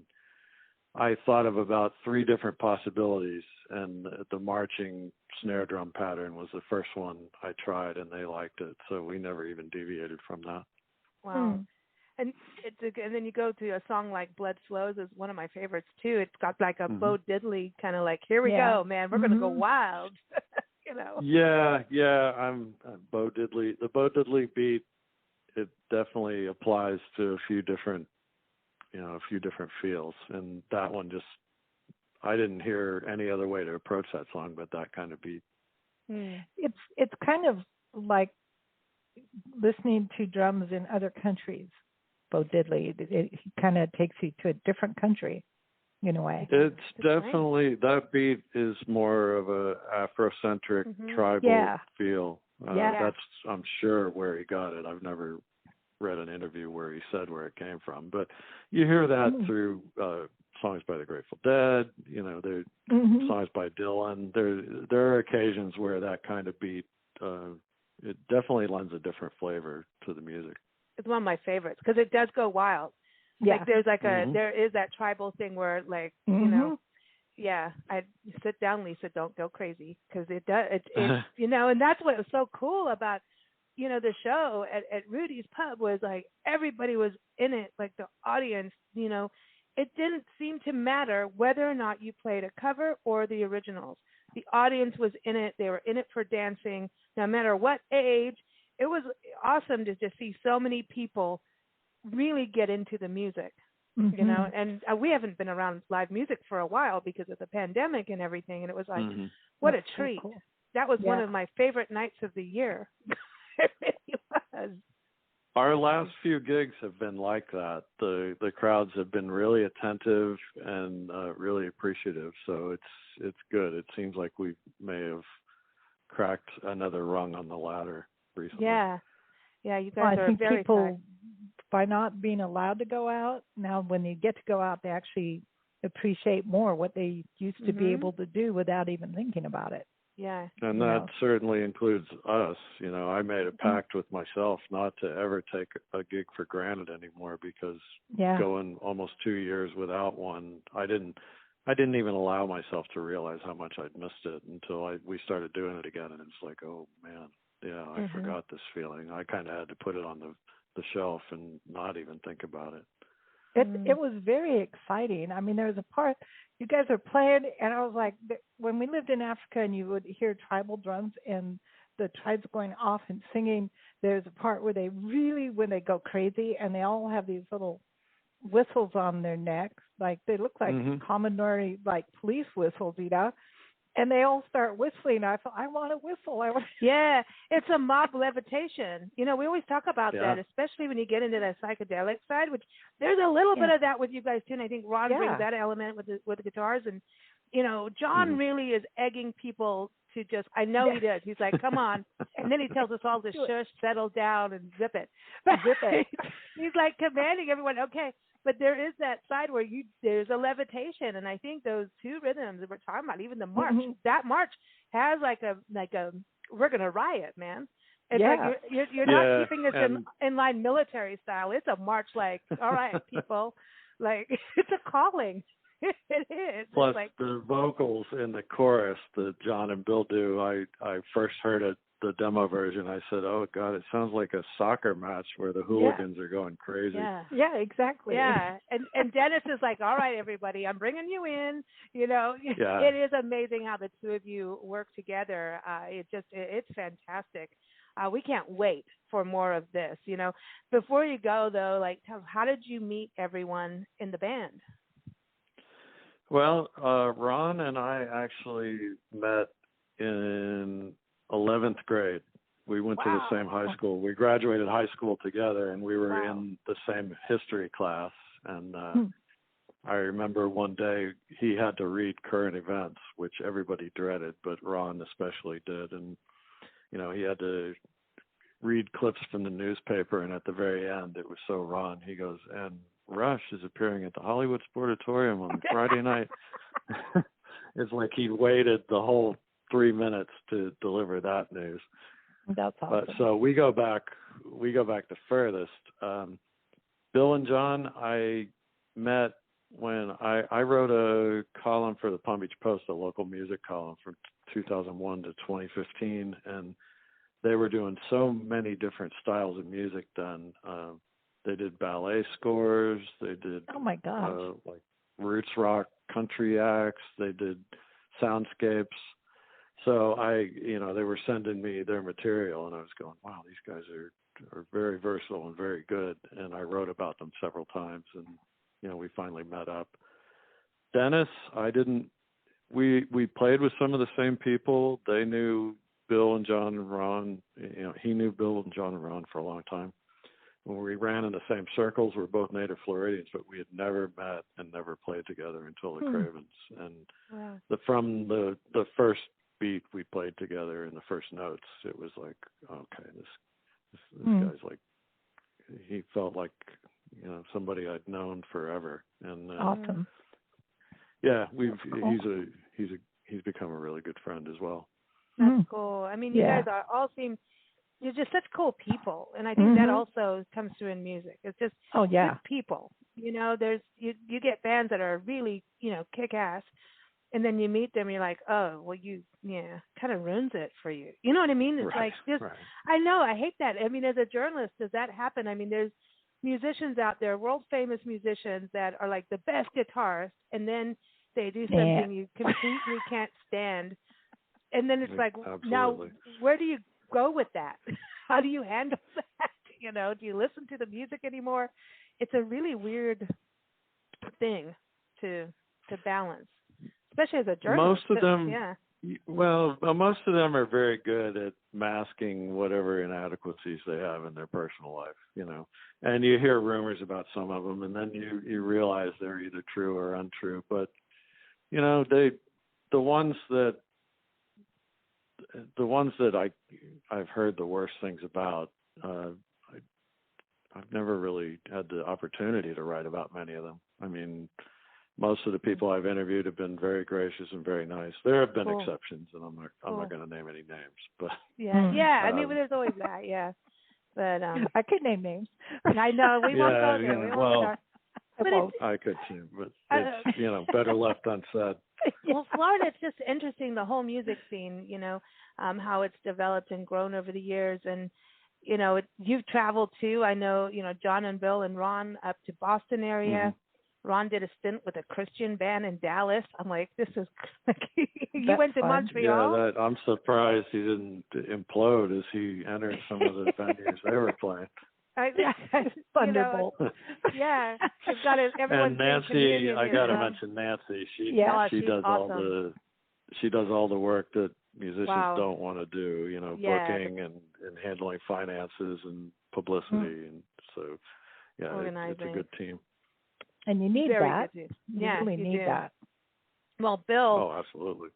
I thought of about 3 different possibilities, and the marching snare drum pattern was the first one I tried, and they liked it. So we never even deviated from that. Wow. And then you go to a song like Blood Flows is one of my favorites too. It's got like a Bo Diddley kind of like, here we go, man, we're gonna go wild. Yeah. I'm Bo Diddley. The Bo Diddley beat, it definitely applies to a few different feels, and that one I didn't hear any other way to approach that song but that kind of beat. It's kind of like listening to drums in other countries. Bo Diddley, he kind of takes you to a different country in a way. It's definitely, that beat is more of a Afrocentric tribal feel. That's, I'm sure, where he got it. I've never read an interview where he said where it came from, but you hear that through songs by the Grateful Dead, there songs by Dylan. There are occasions where that kind of beat, it definitely lends a different flavor to the music. It's one of my favorites because it does go wild. Yeah. Like there's like there is that tribal thing where like, I sit down, Lisa, don't go crazy, because it does, it's and that's what was so cool about, the show at Rudy's Pub was like everybody was in it, like the audience, it didn't seem to matter whether or not you played a cover or the originals. The audience was in it. They were in it for dancing, no matter what age. It was awesome to just see so many people really get into the music, and we haven't been around live music for a while because of the pandemic and everything. And it was like, what a treat. So cool. That was one of my favorite nights of the year. It really was. Our last few gigs have been like that. The crowds have been really attentive and really appreciative. So it's good. It seems like we may have cracked another rung on the ladder recently. Yeah, you guys are very people, by not being allowed to go out, now when they get to go out, they actually appreciate more what they used to be able to do without even thinking about it. Yeah. And that certainly includes us. I made a pact with myself not to ever take a gig for granted anymore, because going almost 2 years without one, I didn't even allow myself to realize how much I'd missed it until we started doing it again, and it's like, oh man, I forgot this feeling. I kind of had to put it on the shelf and not even think about it. It was very exciting. I mean, there was a part you guys are playing, and I was like, when we lived in Africa and you would hear tribal drums and the tribes going off and singing, there's a part where they really, when they go crazy, and they all have these little whistles on their necks, like they look like Commodore, like police whistles, And they all start whistling. I thought, I want to whistle. Yeah, it's a mob levitation. We always talk about that, especially when you get into that psychedelic side, which there's a little bit of that with you guys too. And I think Ron brings that element with the guitars. And, John really is egging people to just, I know he does. He's like, come on. And then he tells us all to shush, settle down, and zip it. Zip it. He's like commanding everyone, okay. But there is that side where there's a levitation, and I think those two rhythms that we're talking about, even the march, that march has like a we're gonna riot, man. It's like you're not keeping this in line military style. It's a march, like, all right, people, like it's a calling. It is. Plus like, the vocals in the chorus that John and Bill do. I first heard it. The demo version, I said, oh God, it sounds like a soccer match where the hooligans are going crazy. Yeah, exactly. Yeah, and Dennis is like, all right, everybody, I'm bringing you in. It is amazing how the two of you work together. It's fantastic. We can't wait for more of this. Before you go though, like, how did you meet everyone in the band? Well, Ron and I actually met in 11th grade. We went to the same high school. We graduated high school together, and we were in the same history class. And I remember one day he had to read current events, which everybody dreaded, but Ron especially did. And, he had to read clips from the newspaper, and at the very end, it was so Ron. He goes, and Rush is appearing at the Hollywood Sportatorium on Friday night. It's like he waited the whole 3 minutes to deliver that news. That's awesome. But so we go back the furthest. Bill and John, I met when I wrote a column for the Palm Beach Post, a local music column from 2001 to 2015, and they were doing so many different styles of music then. They did ballet scores. They did like roots rock country acts. They did soundscapes. So they were sending me their material, and I was going, wow, these guys are very versatile and very good. And I wrote about them several times, and, we finally met up. Dennis, we played with some of the same people. They knew Bill and John and Ron. He knew Bill and John and Ron for a long time. When we ran in the same circles, we're both native Floridians, but we had never met and never played together until the Cravens. And from the first beat we played together in the first notes, it was like, okay, this guy's like, he felt like somebody I'd known forever. And awesome. Yeah, he's become a really good friend as well. That's cool. I mean, you guys you're just such cool people, and I think that also comes through in music. It's just good people. There's you get bands that are really kick ass. And then you meet them, you're like, oh, well, kind of ruins it for you. You know what I mean? It's I know, I hate that. I mean, as a journalist, does that happen? I mean, there's musicians out there, world famous musicians that are like the best guitarists, and then they do something you completely can't stand. And then it's like, now, where do you go with that? How do you handle that? Do you listen to the music anymore? It's a really weird thing to balance. Especially as a journalist. Most of them, most of them are very good at masking whatever inadequacies they have in their personal life, And you hear rumors about some of them, and then you realize they're either true or untrue. But, the ones that I've heard the worst things about, I've never really had the opportunity to write about many of them. I mean, most of the people I've interviewed have been very gracious and very nice. There have been exceptions, and I'm not going to name any names, but I mean, there's always that, But I could name names. I know we won't go there. I could too, but it's better left unsaid. Well, Florida, it's just interesting, the whole music scene. How it's developed and grown over the years, and you've traveled too. I know, John and Bill and Ron up to Boston area. Ron did a stint with a Christian band in Dallas. I'm like, this is you went to Montreal. Yeah, I'm surprised he didn't implode as he entered some of the venues they were playing. Thunderbolt. It's got everyone's and Nancy, I got to mention Nancy. She does awesome. she does all the work that musicians don't want to do, you know, booking and handling finances and publicity. And so, it's a good team. And you need that. You really need that. Well, Bill. Oh, absolutely.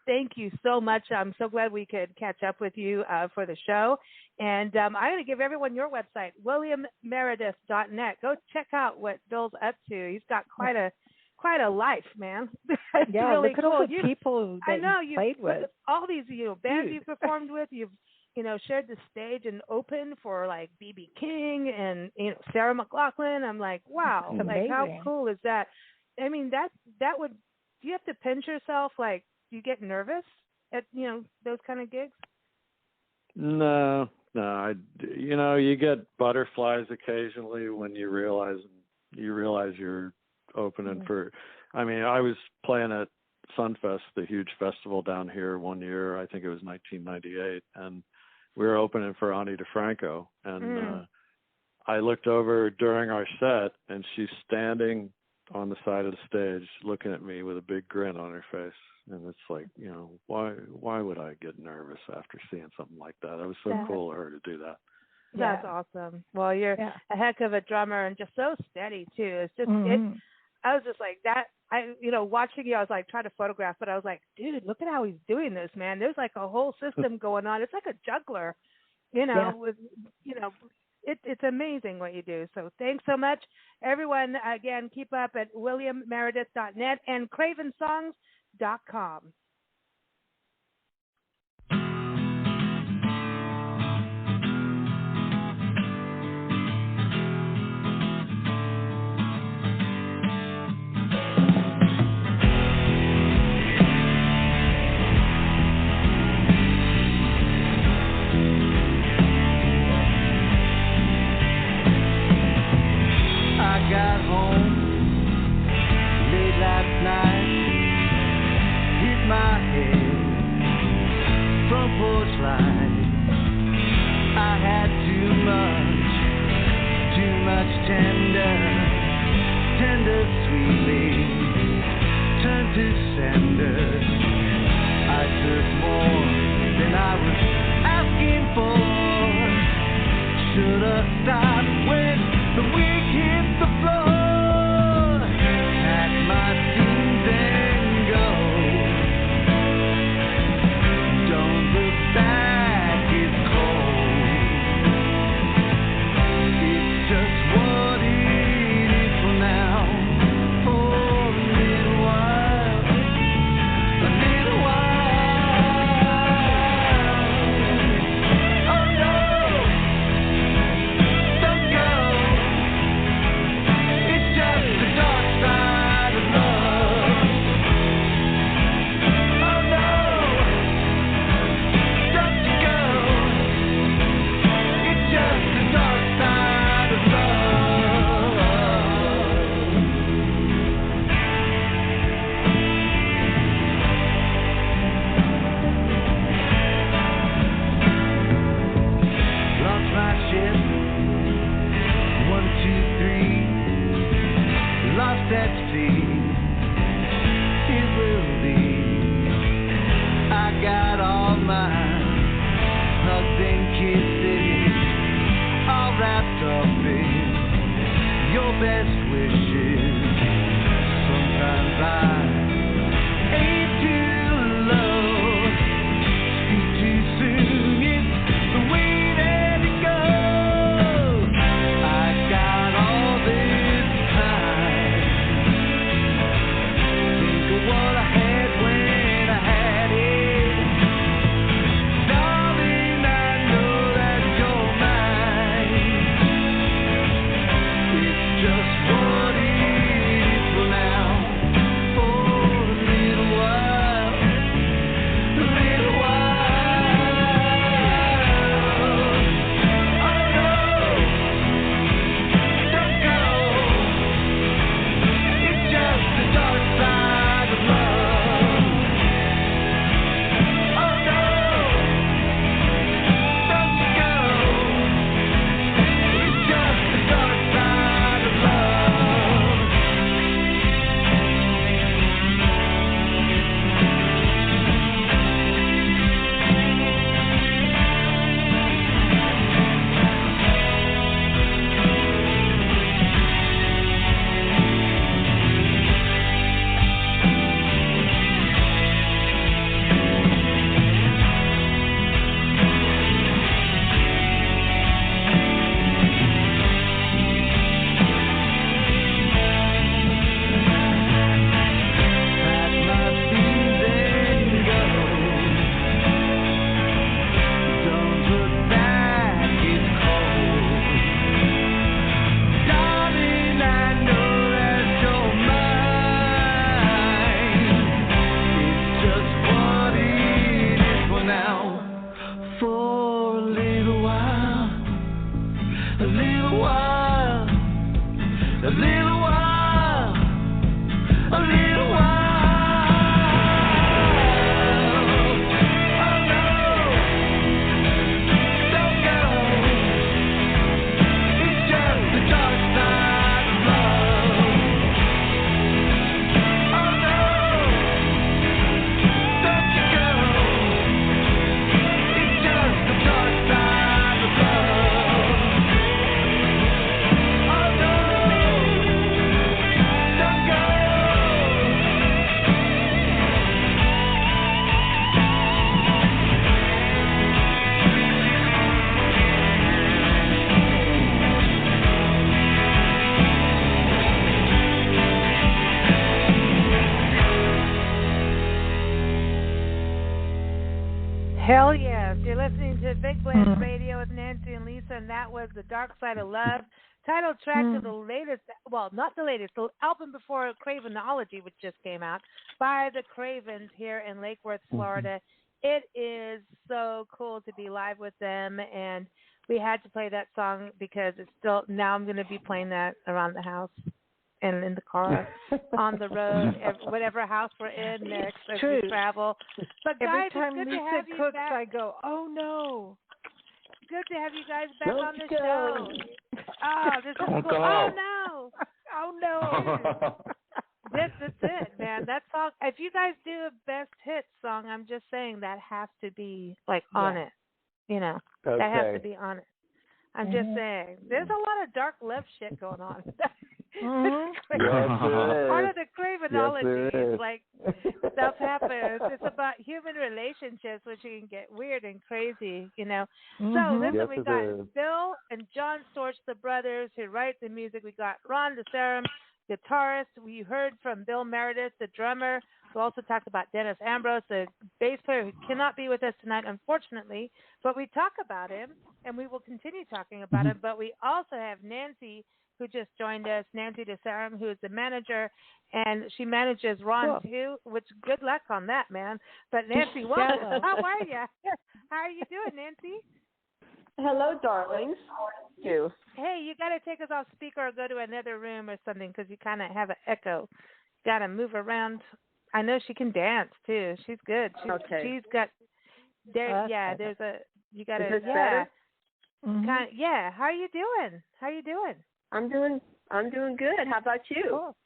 Thank you so much. I'm so glad we could catch up with you for the show. And I'm going to give everyone your website, WilliamMeredith.net. Go check out what Bill's up to. He's got quite a life, man. It's really look at cool. all the people that you played with. All these bands you've performed with. You've shared the stage and open for like B.B. King and Sarah McLachlan. I'm like, wow, like how cool is that? I mean, that would. Do you have to pinch yourself? Like, do you get nervous at those kind of gigs? No. You get butterflies occasionally when you realize you're opening for. I mean, I was playing at Sunfest, the huge festival down here one year. I think it was 1998, and we were opening for Ani DeFranco, and I looked over during our set, and she's standing on the side of the stage looking at me with a big grin on her face. And it's like, why would I get nervous after seeing something like that? It was so cool of her to do that. That's awesome. Well, you're a heck of a drummer and just so steady too. It's just I was just like that. Watching you, I was like trying to photograph, but I was like, dude, look at how he's doing this, man. There's like a whole system going on. It's like a juggler, It's amazing what you do. So thanks so much, everyone. Again, keep up at WilliamMeredith.net and CravenSongs.com. Got home late last night, hit my head, front porch light. I had too much tender sweetly turned to sender. I took more than I was asking for. Should've stopped when the week hit the floor. Pack my things and go. Don't look back, it's cold. It's just what it is for now. For a little while. A little while. Oh no. Lost at sea, it will be. I got all my hugs and kisses all wrapped up in your best wishes. Sometimes I aim too low, speak too soon. It's the way that it goes. I got all this time. Think of what I had when I had it. Darling, I know that you're mine. It's just You're listening to Big Blend Radio with Nancy and Lisa, and that was The Dark Side of Love, title track to the latest, well, not the latest, the album before Cravenology, which just came out, by the Cravens here in Lake Worth, Florida. It is so cool to be live with them, and we had to play that song because it's still, now I'm going to be playing that around the house and in the car, on the road, whatever house we're in next as we travel. But guys, every time it's good Lisa to have you cooks, back. I go, oh no. Good to have you guys back on the show. Oh, this is cool. Go. Oh no. Oh no. That's it, man. That song. If you guys do a best hit song, I'm just saying that has to be like on it. You know, that has to be on it. I'm just saying. There's a lot of dark love shit going on. Part of the Cravenology is like stuff happens. It's about human relationships, which can get weird and crazy, you know. So listen, we got Bill and John Storch, the brothers who write the music. We got Ron DeSaram, guitarist. We heard from Bill Meredith, the drummer. We also talked about Dennis Ambrose, the bass player who cannot be with us tonight, unfortunately. But we talk about him, and we will continue talking about him. But we also have Nancy, who just joined us, Nancy DeSaram, who is the manager, and she manages Ron, too, which good luck on that, man. But Nancy, welcome. How are you? How are you doing, Nancy? Hello, darlings. You. Hey, you got to take us off speaker or go to another room or something because you kind of have an echo. Got to move around. I know she can dance, too. She's good. She's got, there's a, you got to, better? How are you doing? I'm doing good. How about you? Cool.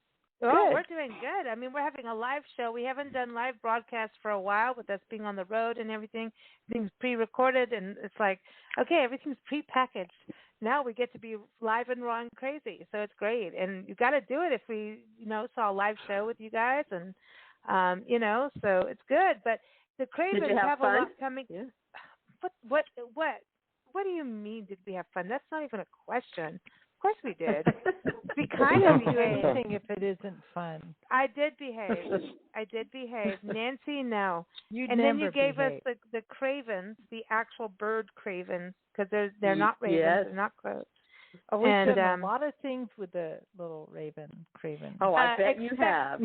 Oh, we're doing good. I mean, we're having a live show. We haven't done live broadcasts for a while with us being on the road and everything. Everything's pre-recorded, and it's like, okay, everything's pre-packaged. Now we get to be live and raw and crazy, so it's great. And you got to do it if we, saw a live show with you guys, and so it's good. But the Cravens have a lot coming. Yeah. What do you mean? Did we have fun? That's not even a question. Of course we did. We kind of do anything if it isn't fun. I did behave. Nancy, no. And then you gave us the cravens, the actual bird cravens, because they're not ravens, they're not crows. Oh, we've done a lot of things with the little craven. Oh, I bet you have.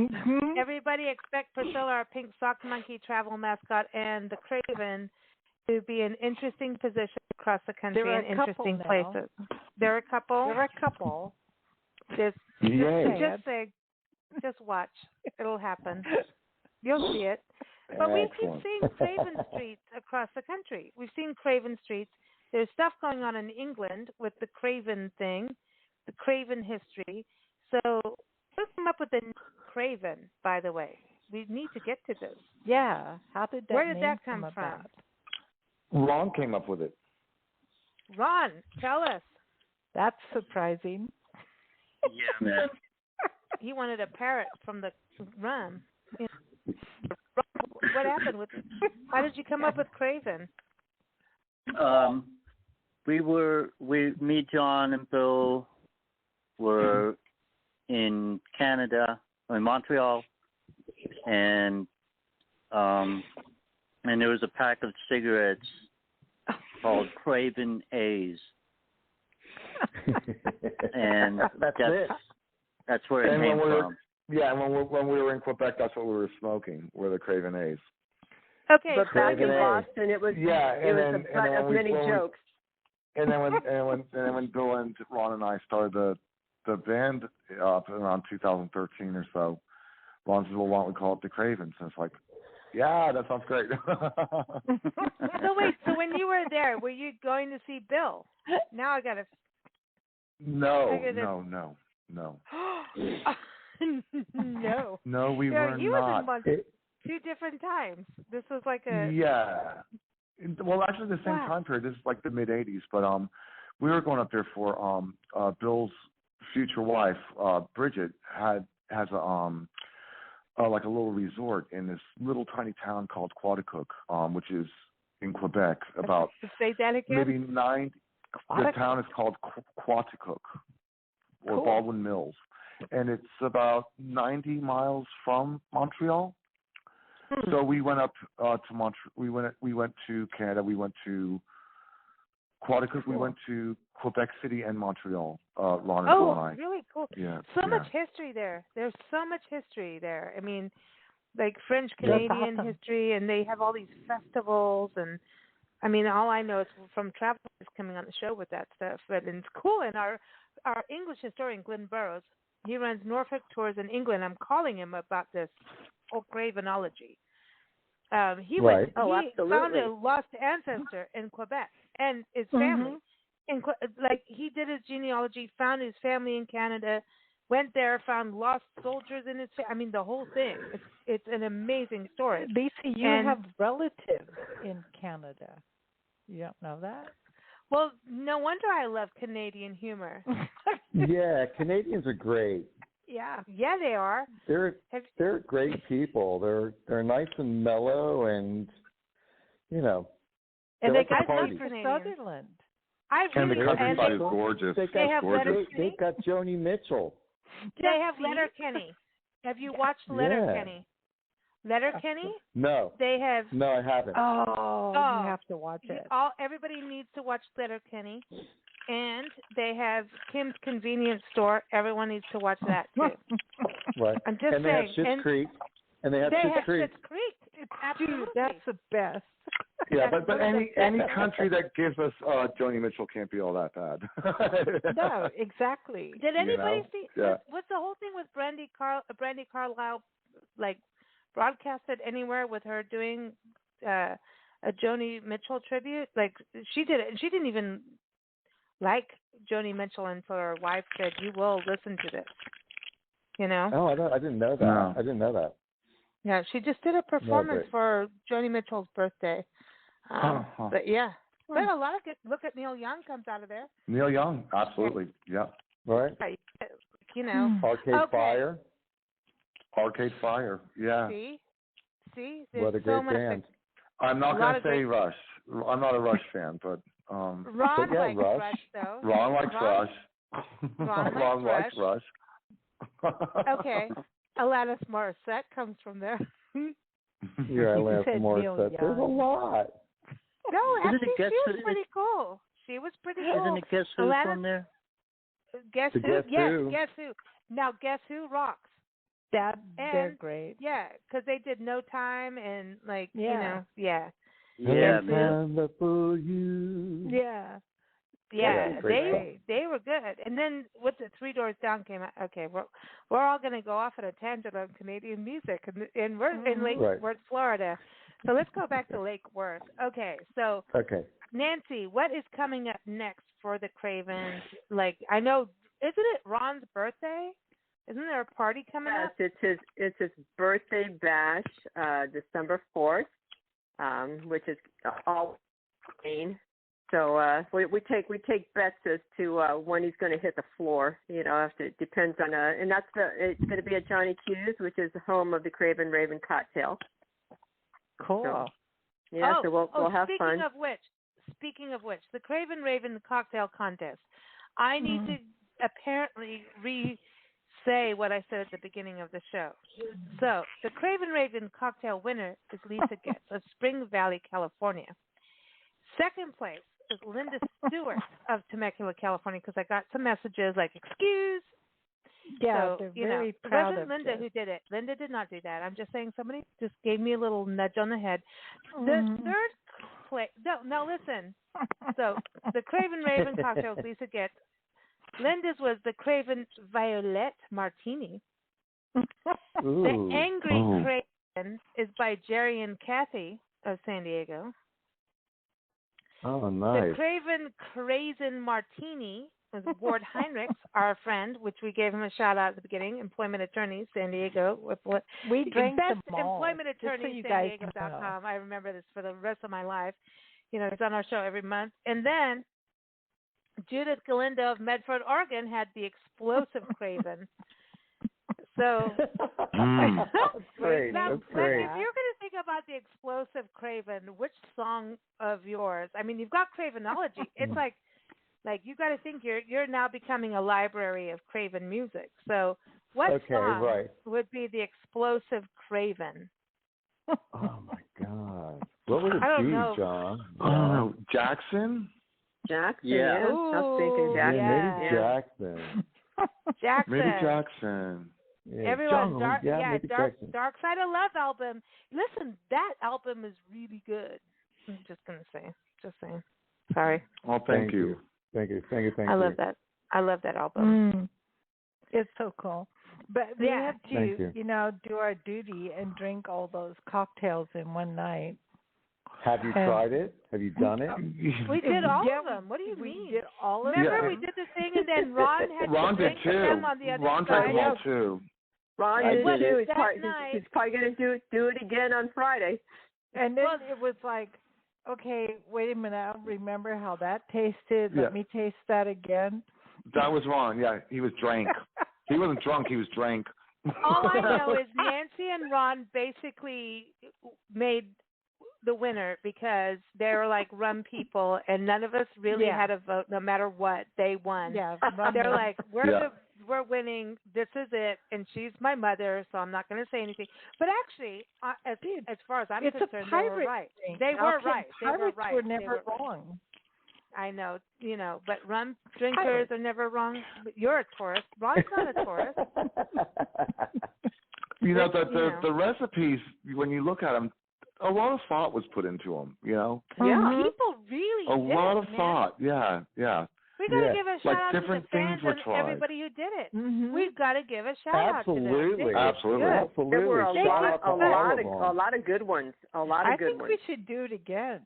Everybody expect Priscilla, our pink sock monkey travel mascot, and the craven to be in interesting positions across the country in interesting places. There are a couple. Just watch. It'll happen. You'll see it. But we keep seeing Craven streets across the country. We've seen Craven streets. There's stuff going on in England with the Craven thing, the Craven history. So let's come up with a Craven, by the way. We need to get to this. Yeah. Where did that come from? Ron came up with it. Ron, tell us. That's surprising. Yeah, man. He wanted a parrot from the rum. What happened with it? How did you come up with Craven? Me, John, and Bill were in Canada, in Montreal, and there was a pack of cigarettes called Craven A's. And that's where it came from. Yeah, and when we were in Quebec, that's what we were smoking, were the Craven A's. Okay, but back in Boston, it was a butt of many jokes. And then when Bill and Ron and I started the band around 2013 or so, Ron said, "Well, why don't we call it the Cravens?" And it's like, yeah, that sounds great. So when you were there, were you going to see Bill? Now I gotta. No. No. No, we were he not. Was in two different times. This was like a. Yeah. Well, actually, the same time period. This is like the mid '80s, but we were going up there for Bill's future wife, Bridget, has a like a little resort in this little tiny town called Quaticook, which is in Quebec. About say that again. Maybe 9. The town is called Quaticook, or Baldwin Mills, and it's about 90 miles from Montreal. So we went up to Montreal. We went to Canada. We went to Quaticook. We went to Quebec City and Montreal. Ron and I. Really cool. Yeah. Much history there. There's so much history there. I mean, like French Canadian history, and they have all these festivals, and I mean, all I know is from travelers coming on the show with that stuff. But it's cool. And our English historian, Glenn Burrows, he runs Norfolk tours in England. I'm calling him about this whole Cravenology. He found a lost ancestor in Quebec and his family. Like he did his genealogy, found his family in Canada, went there, found lost soldiers in his family. I mean, the whole thing. It's an amazing story. Lisa, you have relatives in Canada. You don't know that? Well, no wonder I love Canadian humor. Yeah, Canadians are great. Yeah, they are. They're great people. They're nice and mellow, and you know. And they got party. for Sutherland. And the countryside is gorgeous. They've got Joni Mitchell. They have Letterkenny. Have you watched Letterkenny? Letterkenny? No. They have. No, I haven't. Oh, you have to watch it. Everybody needs to watch Letterkenny, and they have Kim's Convenience Store. Everyone needs to watch that too. Right. I'm just saying. They have Schitt's Creek. And they have Schitt's Creek. Schitt's Creek. It's absolutely. That's the best. Yeah, but any country that gives us Joni Mitchell can't be all that bad. No, exactly. Did anybody see? Yeah. What's the whole thing with Brandy Carlisle, like broadcasted anywhere with her doing a Joni Mitchell tribute? Like she did it, and she didn't even like Joni Mitchell until her wife said, "You will listen to this." You know? Oh, I didn't know that. No. I didn't know that. Yeah, she just did a performance for Joni Mitchell's birthday. But yeah, but a lot of look at Neil Young comes out of there. Neil Young, absolutely, yeah. Right. You know, Arcade Fire, yeah. See, what a great band. I'm not going to say Rush. I'm not a Rush fan, but Ron likes Rush though. Ron likes Rush. Ron likes Rush. Okay, Alanis Morissette comes from there. Yeah, Alanis Morissette. There's a lot. No, actually, she was pretty cool. She was pretty cool. Isn't it Guess Who from there? Guess Who? Yes, Guess Who. Now, Guess Who rocks. They're great. Yeah, because they did No Time and you know, Yeah, man. For you. Yeah. Yeah, they were good. And then with the Three Doors Down came out. Okay, we're all going to go off at a tangent on Canadian music, and we're in Lake Worth, Florida. So let's go back to Lake Worth. Okay, so Nancy, what is coming up next for the Cravens? Like, I know, isn't it Ron's birthday? Isn't there a party coming up? Yes, it's his birthday bash, December 4th, which is all Halloween. So we take bets as to when he's going to hit the floor. You know, it depends on and it's going to be at Johnny Q's, which is the home of the Craven Raven Cocktail. Cool. So, yeah, so we'll have fun. Speaking of which, the Craven Raven Cocktail Contest. I need to apparently say what I said at the beginning of the show. So the Craven Raven Cocktail winner is Lisa Getz of Spring Valley, California. Second place is Linda Stewart of Temecula, California, because I got some messages like, excuse. Yeah, so, they're very proud of it. It wasn't Linda who did it. Linda did not do that. I'm just saying somebody just gave me a little nudge on the head. The third place, no, listen. So the Craven Raven Cocktail, Lisa Getz. Linda's was the Craven Violet Martini. The Angry Craven is by Jerry and Kathy of San Diego. Oh, nice. The Craven Crazen Martini was Ward Heinrichs, our friend, which we gave him a shout out at the beginning, employment attorney, San Diego. We drank them all. Employment attorney, SanDiego.com. I remember this for the rest of my life. You know, it's on our show every month. And then Judith Galindo of Medford, Oregon, had the Explosive Craven. So, great. Now, That's great. if you're going to think about the Explosive Craven, which song of yours? I mean, you've got Cravenology. It's like you got to think you're now becoming a library of Craven music. So, what song would be the Explosive Craven? Oh my God. What would it I don't be, know. John? Oh, Jackson? Jackson, Yeah. I was thinking Jackson. Maybe Yeah. Jackson. Jackson. Maybe Jackson. Yeah, Everyone, Jungle. Dark Jackson. Dark Side of Love album. Listen, that album is really good. I'm just gonna say. Just saying. Sorry. Oh, thank you. Thank you. I love that. I love that album. It's so cool. But we have Thank to, do our duty and drink all those cocktails in one night. Have you tried it? Have you done it? We did all of them. What do you mean? We did all of Remember, them. we did the thing, and then Ron had Ron to did drink too. them on the other Ron side. did well too. Ron I did did too. it. He's probably going to do it again on Friday. And then it was like, okay, wait a minute, I don't remember how that tasted. Let me taste that again. That was Ron. Yeah, he was drank. He wasn't drunk. He was drank. All I know is Nancy and Ron basically made the winner because they were like rum people, and none of us really had a vote. No matter what, they won. Yeah, they're like, we're winning. This is it, and she's my mother, so I'm not going to say anything. But actually, as far as I'm concerned, they were right. They were right. They were right. Were never wrong. I know, but rum drinkers are never wrong. But you're a Taurus. Ron's not a Taurus. The recipes, when you look at them, a lot of thought was put into them, Yeah, people really a did lot it, of man. thought, yeah. We got to give a shout out to the different fans things were and tried. everybody who did it. We've got to give a shout out to them. Absolutely. There were a lot of good ones. I think we should do it again.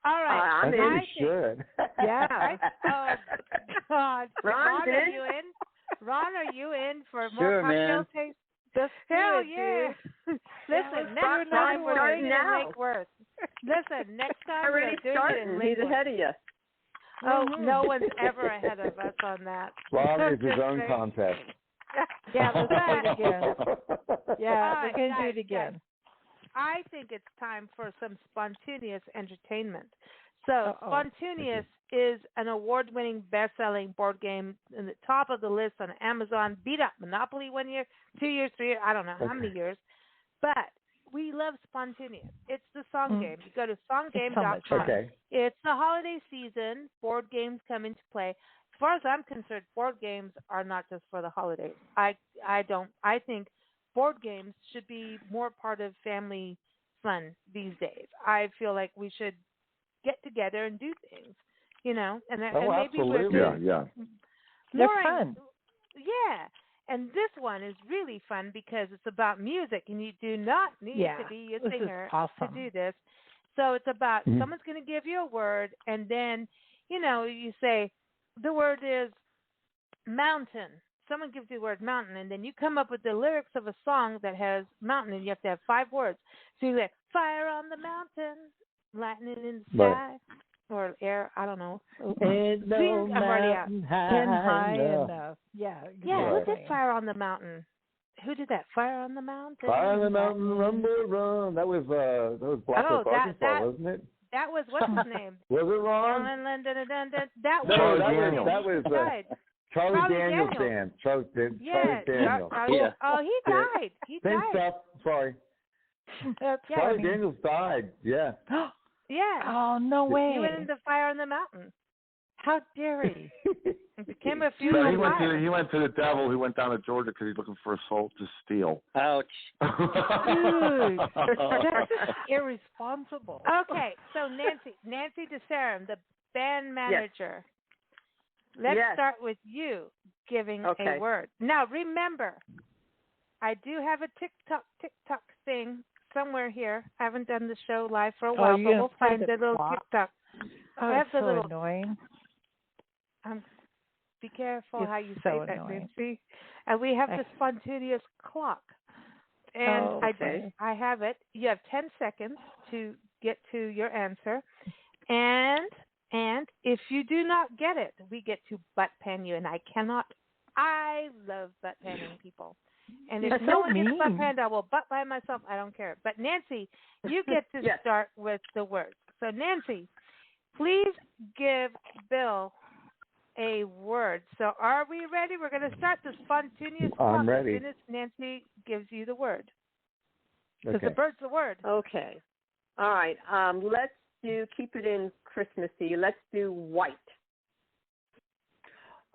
All right. I think we should. Yeah. Oh, God. Ron, are you in? Ron, are you in for Sure, more cocktail man. taste? Just Hell do yeah. it, Listen, next time we're doing it in now. Lake-Worth. Listen, next time Already we're doing it in starting. Lake-Worth. He's ahead of you. Oh, no one's ever ahead of us on that. Ron is his own contest. Yeah, let's do it again. Yeah, All we're going to right, do it again. guys. I think it's time for some spontaneous entertainment. So, Spontuneous is an award-winning, best-selling board game in the top of the list on Amazon. Beat up Monopoly 1 year, 2 years, 3 years, I don't know how many years. But we love Spontuneous. It's the song game. You go to songgame.com. Okay. It's the holiday season. Board games come into play. As far as I'm concerned, board games are not just for the holidays. I think board games should be more part of family fun these days. I feel like we should get together and do things, and maybe absolutely. Yeah. They're fun. Yeah. And this one is really fun because it's about music, and you do not need to be a singer to do this. So it's about someone's going to give you a word, and then, you say, the word is mountain. Someone gives you the word mountain, and then you come up with the lyrics of a song that has mountain, and you have to have 5 words. So you say, fire on the mountain, lightning in the sky, or air, I don't know. Ain't no mountain high enough. Yeah, exactly. Yeah, who did Fire on the Mountain? Who did that? Fire on the Mountain? Fire on the Mountain, rumble, run. That was Black Oak, Arkansas, wasn't it? That was, what's his name? Was it Ron? That was Charlie Daniels band. Charlie Daniels. Oh, he died. Thanks, Steph. Sorry. Charlie Daniels died. Yeah. Yeah. Oh, no way. He went into Fire on the Mountain. How dare he? It became a he went to the devil who went down to Georgia because he's looking for a soul to steal. Ouch. Dude, that's irresponsible. Okay, so Nancy DeSaram, the band manager. Let's start with you giving a word. Now, remember, I do have a TikTok thing somewhere here. I haven't done the show live for a while, but we'll find the little TikTok. Oh, I have that's the little, annoying. Be careful it's how you so say annoying. that, Nancy. And we have the Spontuneous clock. And I have it. You have 10 seconds to get to your answer. And if you do not get it, we get to butt pan you. And I love butt panning people. And if no one gets butt panned, I will butt by myself. I don't care. But Nancy, you get to start with the words. So Nancy, please give Bill a word. So are we ready? We're going to start the Spontuneous clock. I'm ready. As soon as Nancy gives you the word. Because the bird's the word. Okay. All right. Let's keep it in Christmassy. Let's do white.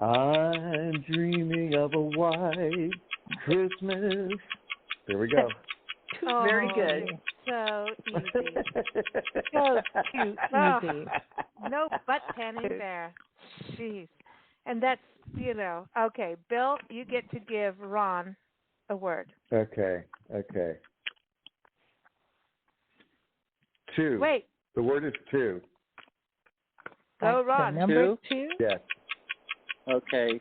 I'm dreaming of a white Christmas. There we go. Oh, very good. So easy. So cute, easy. No butt panning there. Jeez. And that's, okay. Bill, you get to give Ron a word. Okay. 2. Wait. The word is 2. Go, Ron. Number 2? Yes. Okay.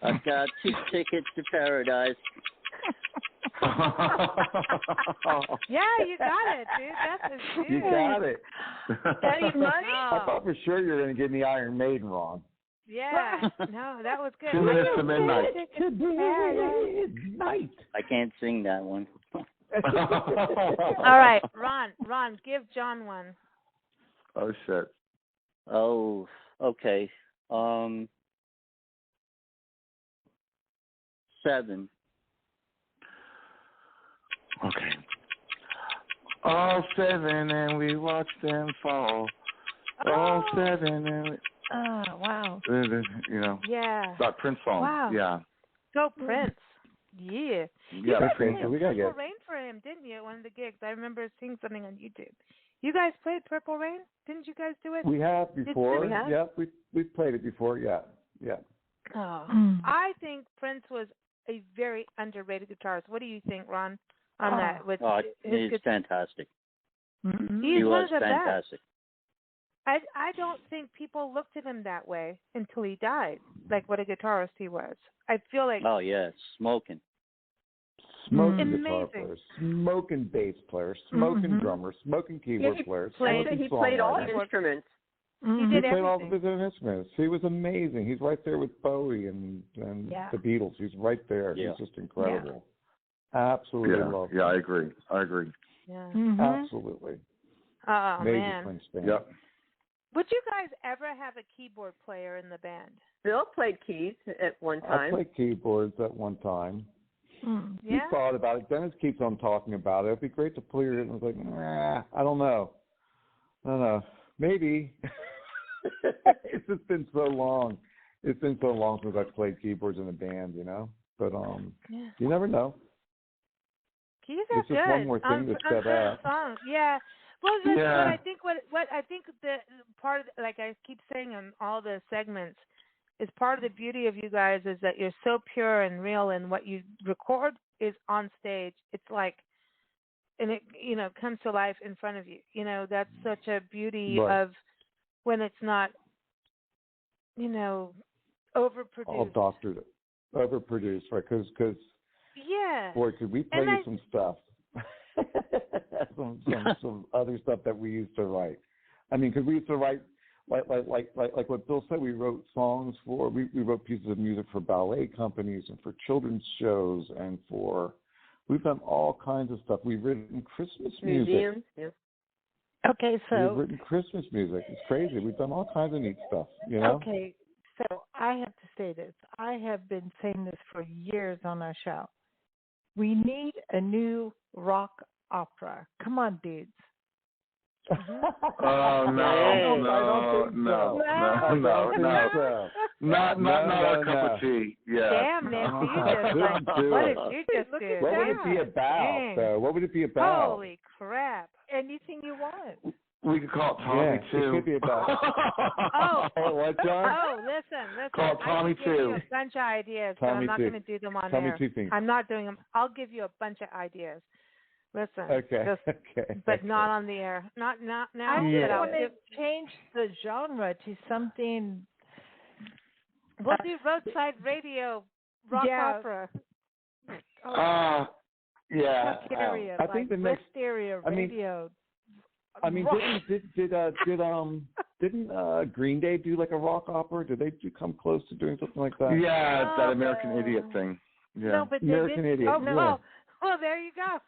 I've got 2 tickets to paradise. Yeah, you got it, dude. That's a dude. You got it. Any money? I thought for sure you were going to get me Iron Maiden wrong. Yeah. No, that was good. 2 minutes to midnight. Midnight. I can't sing that one. All right, Ron, give John one. Oh, shit. Oh, okay. 7. Okay. All 7 and we watch them fall. All 7 and we... Oh, wow. Yeah. That Prince song. Wow. Yeah. Go Prince. Yeah. Yeah, You Prince. played We gotta Purple get. Rain for him, didn't you, at one of the gigs? I remember seeing something on YouTube. You guys played Purple Rain? Didn't you guys do it? We have before. we have? Yeah, we've played it before. Yeah. Oh. I think Prince was a very underrated guitarist. What do you think, Ron, on that? With he's fantastic. Mm-hmm. He was one of the fantastic. best. I don't think people looked at him that way until he died, like what a guitarist he was. I feel like... Oh, yeah, smoking Guitar player, smoking bass player, smoking drummer, smoking keyboard player. He played all the instruments. He played all the different instruments. He was amazing. He's right there with Bowie and the Beatles. He's right there. Yeah. He's just incredible. Yeah. Absolutely love him. Yeah, I agree. Yeah. Absolutely. Oh, Major man. Prince fan. Yep. Would you guys ever have a keyboard player in the band? Bill played keys at one time. I played keyboards at one time. Yeah. We thought about it. Dennis keeps on talking about it. It'd be great to play it. And I was like, I don't know. Maybe. It's just been so long. It's been so long since I've played keyboards in a band, But you never know. Keys are it's just good. One more thing to set up. Songs. Yeah. Well, that's what I think. What I think the part of, like I keep saying in all the segments, is part of the beauty of you guys is that you're so pure and real, and what you record is on stage. It's like, and it comes to life in front of you. That's such a beauty of when it's not, overproduced. All doctored, overproduced, right? Because boy, could we play you some stuff. some other stuff that we used to write. I mean, because we used to write like what Bill said. We wrote songs for. We wrote pieces of music for ballet companies and for children's shows and for. We've done all kinds of stuff. We've written Christmas music. Museums. Yeah. Okay, so we've written Christmas music. It's crazy. We've done all kinds of neat stuff. Okay, so I have to say this. I have been saying this for years on our show. We need a new rock opera. Come on, dudes. Oh no! Not a cup of tea. Yeah. Damn, Nancy, what did you just do? What would it be about, though? What would it be about? Holy crap! Anything you want. We could call it Tommy too. It could be about. What, John? Oh, listen. Call it Tommy too. I can give you a bunch of ideas, but I'm not going to do them on air. I'm not doing them. I'll give you a bunch of ideas. Listen. Okay. But not on the air. Not now. I just want to change the genre to something. We'll do roadside radio rock opera. Yeah. Area, I think the next area radio. I mean, didn't Green Day do like a rock opera? Did they come close to doing something like that? Yeah, that American Idiot thing. Yeah. No, but American Idiot. Oh, yeah. Well, there you go.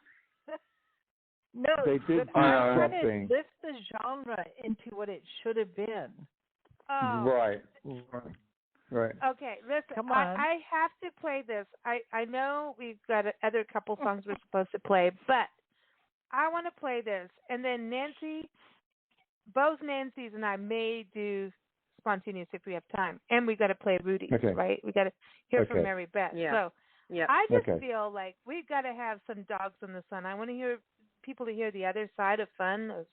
No, they did something. Lift the genre into what it should have been. Oh. Right. Right. Okay, listen. Come on. I have to play this. I know we've got other couple songs we're supposed to play, but I want to play this. And then Nancy, both Nancy's and I may do Spontuneous if we have time. And we got to play Rudy, right? We got to hear from MaryBeth. Yeah. So I just feel like we've got to have some Dogs in the Sun. I want to hear people to hear the other side of fun.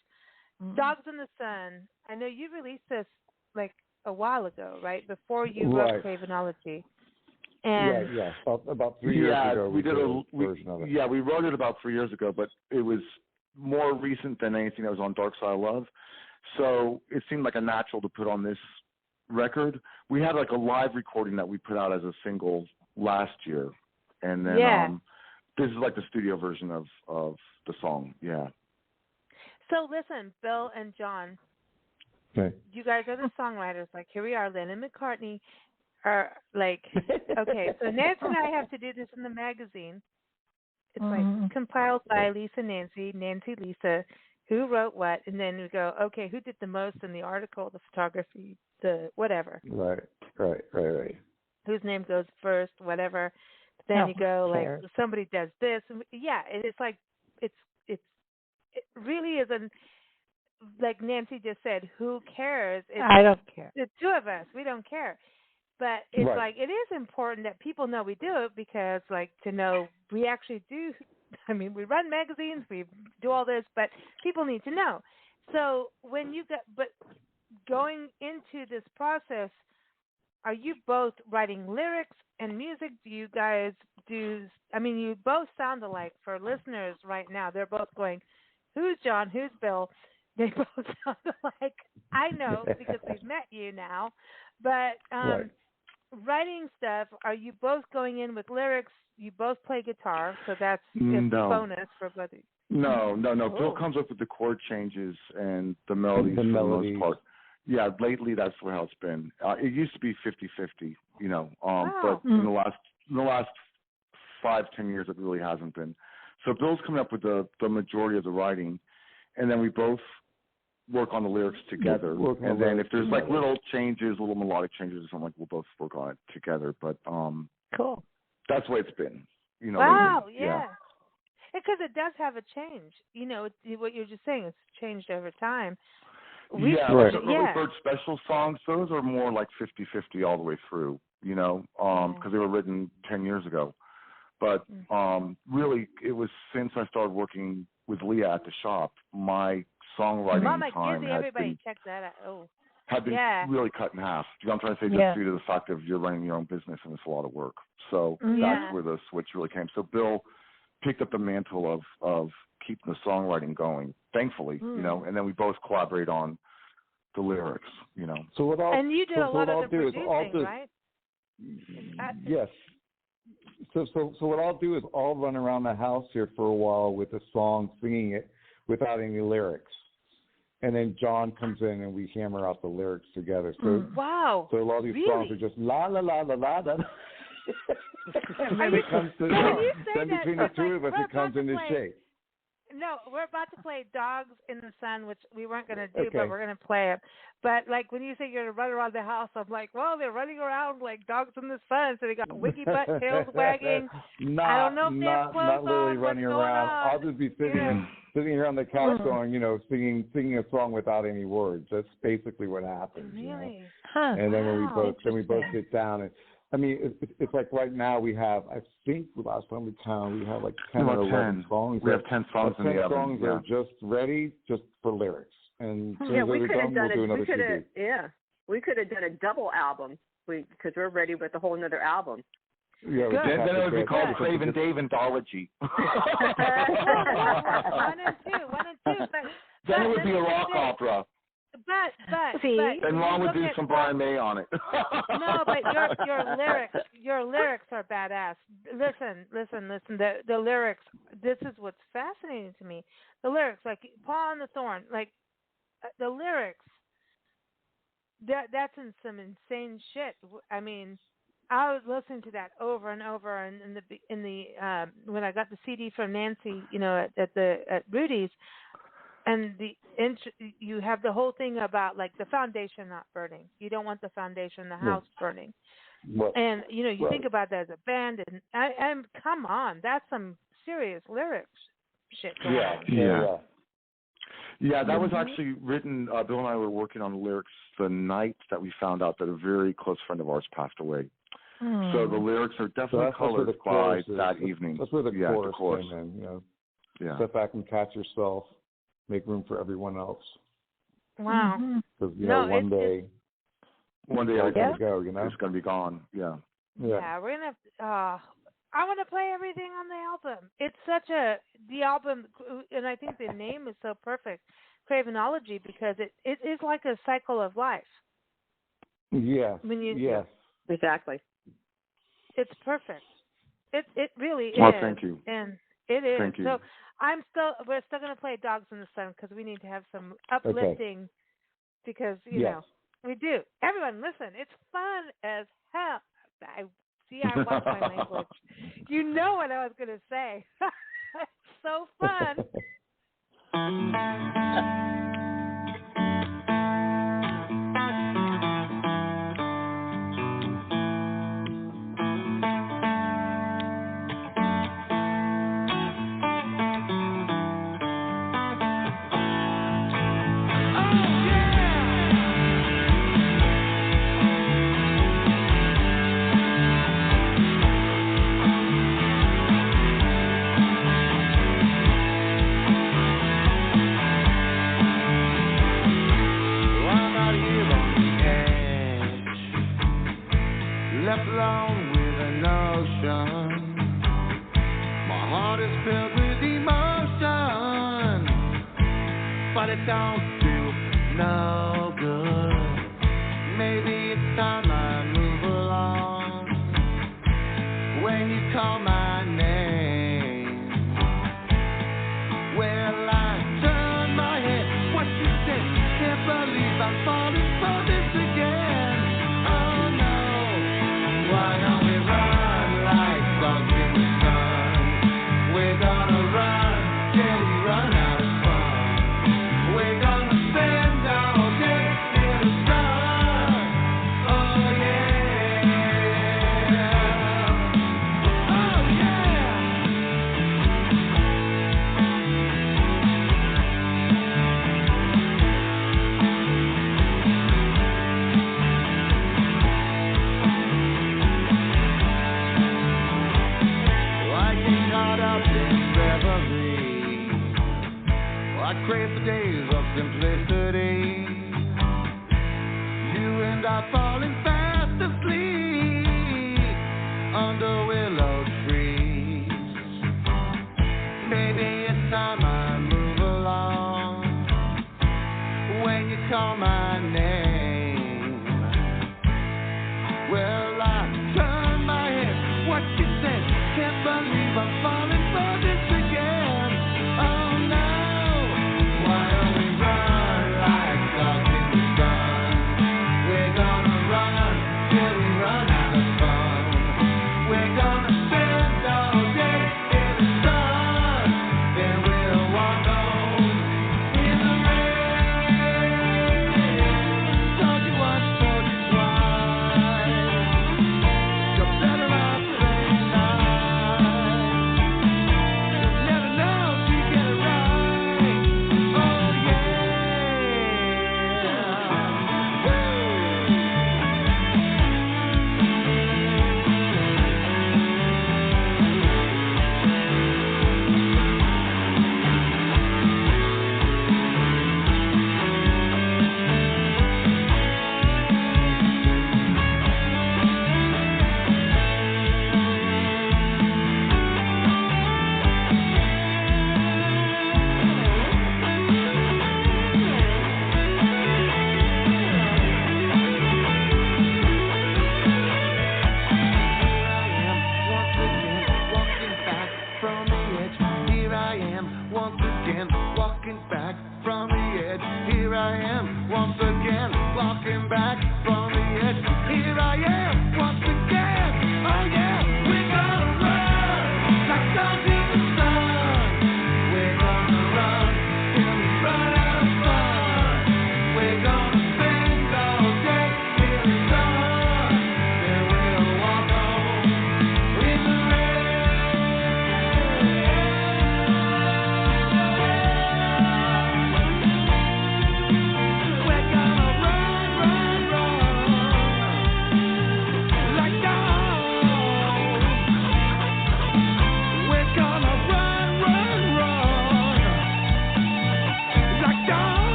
Dogs in the Sun. I know you released this like a while ago, right? Before you wrote Cravenology. And about 3 years ago. We wrote it about 3 years ago, but it was more recent than anything that was on Dark Side of Love. So it seemed like a natural to put on this record. We had like a live recording that we put out as a single last year, and then this is like the studio version of the song. Yeah. So listen, Bill and John, you guys are the songwriters. Like here we are, Lennon and McCartney are like, okay. So Nancy and I have to do this in the magazine. It's like compiled by Lisa, Nancy, Lisa. Who wrote what, and then we go, okay, who did the most in the article, the photography, the whatever. Right. Whose name goes first, whatever. Then you go, like, somebody does this. Yeah, it's like, it really isn't, like Nancy just said, who cares? I don't care. The two of us, we don't care. But it's like, it is important that people know we do it because, like, to know we actually do. I mean, we run magazines, we do all this, but people need to know. So when you going into this process, are you both writing lyrics and music? Do you guys do, I mean, you both sound alike for listeners right now. They're both going, who's John, who's Bill? They both sound alike. I know because we've met you now. But writing stuff, are you both going in with lyrics? You both play guitar, so that's a bonus for both of you. No. Bill comes up with the chord changes and the melodies for the most part. Yeah, lately that's how it's been. It used to be 50-50, but in the last 5-10 years it really hasn't been. So Bill's coming up with the majority of the writing, and then we both work on the lyrics together. And then if there's like little changes, little melodic changes or something, like we'll both work on it together. But cool. That's the way it's been. Wow, yeah. Because it does have a change. What you're just saying, it's changed over time. The early bird special songs, those are more like 50-50 all the way through, because they were written 10 years ago. But really, it was since I started working with Leah at the shop, my songwriting time had been really cut in half. You know what I'm trying to say? Just due to the fact of you're running your own business and it's a lot of work. So that's where the switch really came. So Bill picked up the mantle of keeping the songwriting going, thankfully, and then we both collaborate on the lyrics, So what I'll, and you do a lot of the producing, right? Yes. So what I'll do is I'll run around the house here for a while with a song, singing it without any lyrics. And then John comes in and we hammer out the lyrics together. So So a lot of these songs are just la la la la la la. And then it comes to then between the two of us it comes into shape. No, we're about to play Dogs in the Sun, which we weren't going to do, but we're going to play it. But, like, when you say you're going to run around the house, I'm like, well, they're running around like dogs in the sun, so they got wiggy butt, tails wagging. I don't know if they have clothes not literally on. running around. I'll just be sitting here on the couch going, singing a song without any words. That's basically what happens. Really? And then when we both sit down and I mean, it's like right now we have, I think the last time we counted, we have like 10 or 11 songs. We have 10 songs in the oven. 10 songs are just ready, just for lyrics. And as soon as we they're done, we'll do another CD. We could have done a double album because we're ready with a whole another album. Yeah, then it would be called Craven Raven-Dology. 1 and 2. Then it would be a rock opera. But and Ron would do some Brian May on it. No, but your lyrics are badass. Listen. The lyrics. This is what's fascinating to me. The lyrics, like Paul and the Thorn, like the lyrics. That's in some insane shit. I mean, I was listening to that over and over, and in the when I got the CD from Nancy, at Rudy's. And you have the whole thing about like the foundation not burning. You don't want the foundation, the house burning. Right. And you think about that as a band, and come on, that's some serious lyrics shit going on. Yeah, that was actually written. Bill and I were working on the lyrics the night that we found out that a very close friend of ours passed away. So the lyrics are definitely colored by that evening. That's where the chorus chorus came in. Step back and catch yourself. Make room for everyone else. Wow. Because one day everything's go. It's going to be gone. Yeah. We're gonna. I want to play everything on the album. It's such the album, and I think the name is so perfect, Cravenology, because it is like a cycle of life. Yes. Yes. Exactly. It's perfect. It really is. Well, thank you. And it is. Thank you. So we're still going to play Dogs in the Sun because we need to have some uplifting because, you know, we do. Everyone, listen, it's fun as hell. I watch my language. You know what I was going to say. It's so fun. We're gonna run till we run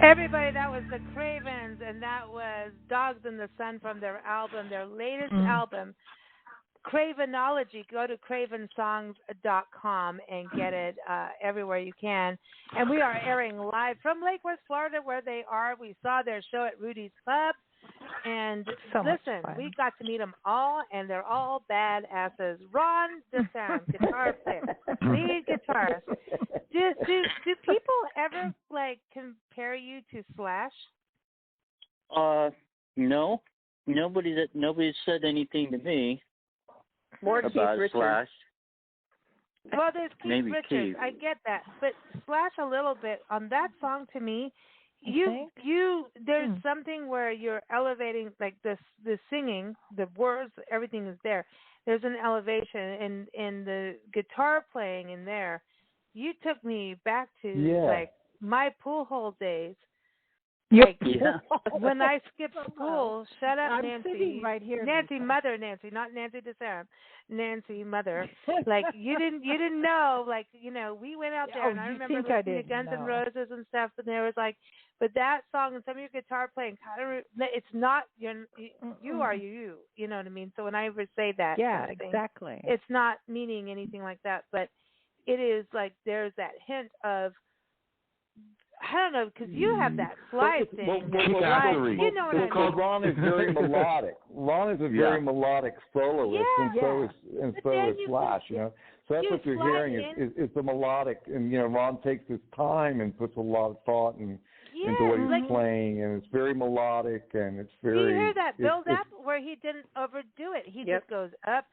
Everybody, that was the Cravens, and that was Dogs in the Sun from their album, their latest album, Cravenology. Go to cravensongs.com and get it everywhere you can. And we are airing live from Lake-Worth, Florida, where they are. We saw their show at Rudy's Pub. And listen, we got to meet them all, and they're all badasses. Ron DeSaram, guitar player, lead guitarist. Do people ever like compare you to Slash? No. Nobody said anything to me about Slash. Well, there's Keith Maybe Richards. Keith. I get that, but Slash a little bit on that song to me. There's something where you're elevating, like the singing, the words, everything is there. There's an elevation in the guitar playing in there. You took me back to like my pool hole days. Like, when I skipped school, shut up, I'm Nancy. sitting right here. Nancy, mother, Nancy, not Nancy DeSaram. Nancy, mother. Like you didn't know. Like we went out there, and I remember listening to Guns N' Roses and stuff. And there was like, but that song and some of your guitar playing kind of, it's not you are you. You know what I mean? So when I ever say that, exactly. It's not meaning anything like that, but it is like there's that hint of. I don't know, because you have that slide thing. You know what I mean? Ron is very melodic. Ron is a very melodic soloist, and so is Slash. So that's what you're hearing is the melodic, and Ron takes his time and puts a lot of thought into what he's playing, and it's very melodic, and it's very. Do you hear that build up where he didn't overdo it? He just goes up,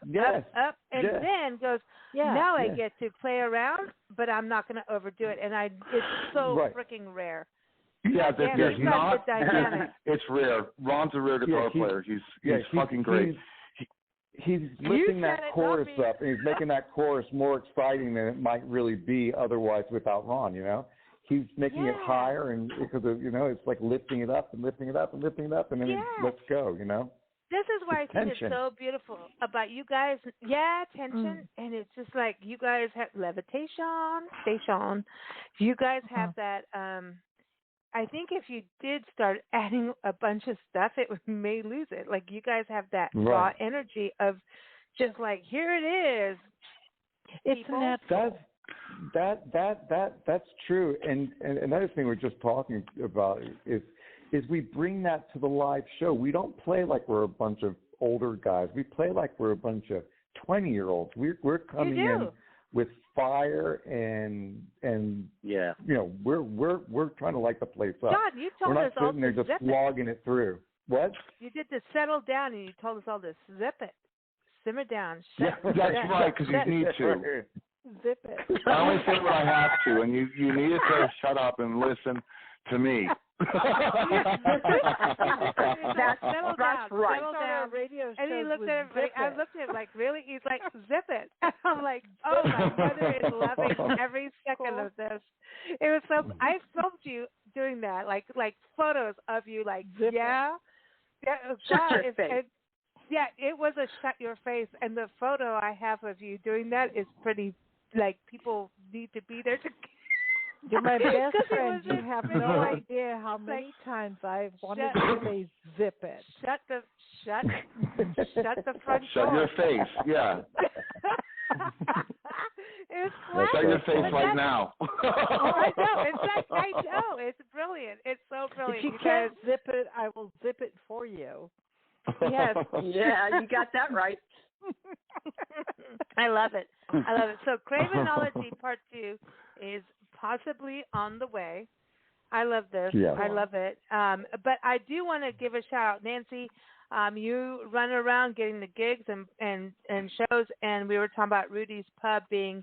up, and then goes. Now I get to play around, but I'm not going to overdo it, and it's so freaking rare. Yeah, there's not. It's rare. Ron's a rare guitar player. He's fucking great. He's lifting that chorus up, and he's making that chorus more exciting than it might really be otherwise without Ron. He's making it higher, and because it's like lifting it up and lifting it up and lifting it up, and then let's go. This is why I think it's so beautiful about you guys. Yeah, tension, and it's just like you guys have levitation, station. You guys have that. I think if you did start adding a bunch of stuff, it may lose it. Like you guys have that raw energy of just like here it is. It's natural. That's true, and another thing we're just talking about is we bring that to the live show. We don't play like we're a bunch of older guys. We play like we're a bunch of 20-year-olds. We're coming in with fire and we're trying to light the place up. John, you told us all to zip it. We're not sitting there just slogging it through. What? You did to settle down, and you told us all to zip it, simmer down. That's right, because you need to. Zip it. I only say what I have to, and you need to shut up and listen to me. Settle down. Radio and he looked at him. I looked at him like, really? He's like, zip it. I'm like, oh, my mother is loving every second of this. It was so. I filmed you doing that, like photos of you, like zip it. Shut your face. It was a shut your face, and the photo I have of you doing that is pretty. Like people need to be there to. You're my best friend. You have no idea how many times I've wanted to say zip it. Shut the front door. Shut your face. Yeah. It's classic. Shut your face right now. I know. It's brilliant. It's so brilliant. If you can't zip it, I will zip it for you. Yes. Yeah, you got that right. I love it. So Cravenology Part 2 is possibly on the way. I love this. Yeah. I love it. But I do want to give a shout out. Nancy, you run around getting the gigs and shows, and we were talking about Rudy's Pub being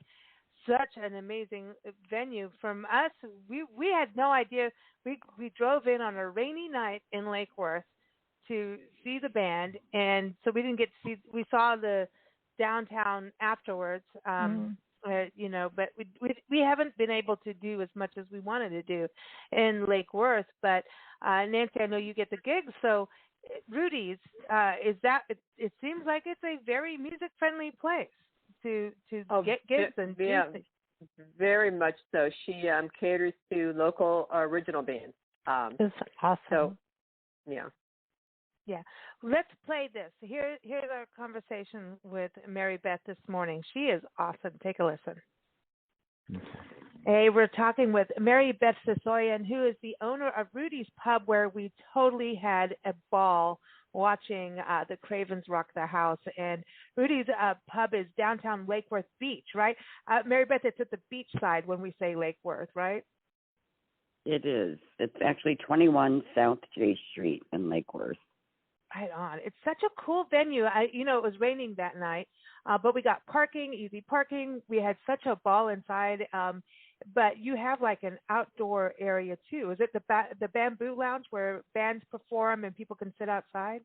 such an amazing venue. From us, we had no idea. We drove in on a rainy night in Lake-Worth to see the band, and so we didn't get to see. We saw the downtown afterwards, but we haven't been able to do as much as we wanted to do in Lake-Worth. But Nancy, I know you get the gigs, so Rudy's is that? It seems like it's a very music friendly place to get gigs and do things. Very much so. She caters to local original bands. That's awesome. So, yeah. Yeah. Let's play this. Here's our conversation with MaryBeth this morning. She is awesome. Take a listen. Hey, we're talking with MaryBeth Sisoian, who is the owner of Rudy's Pub, where we totally had a ball watching the Cravens rock the house. And Rudy's Pub is downtown Lake-Worth Beach, right? MaryBeth, it's at the beach side when we say Lake-Worth, right? It is. It's actually 21 South J Street in Lake-Worth. Right on. It's such a cool venue. It was raining that night, but we got parking, easy parking. We had such a ball inside. But you have like an outdoor area too. Is it the Bamboo Lounge where bands perform and people can sit outside?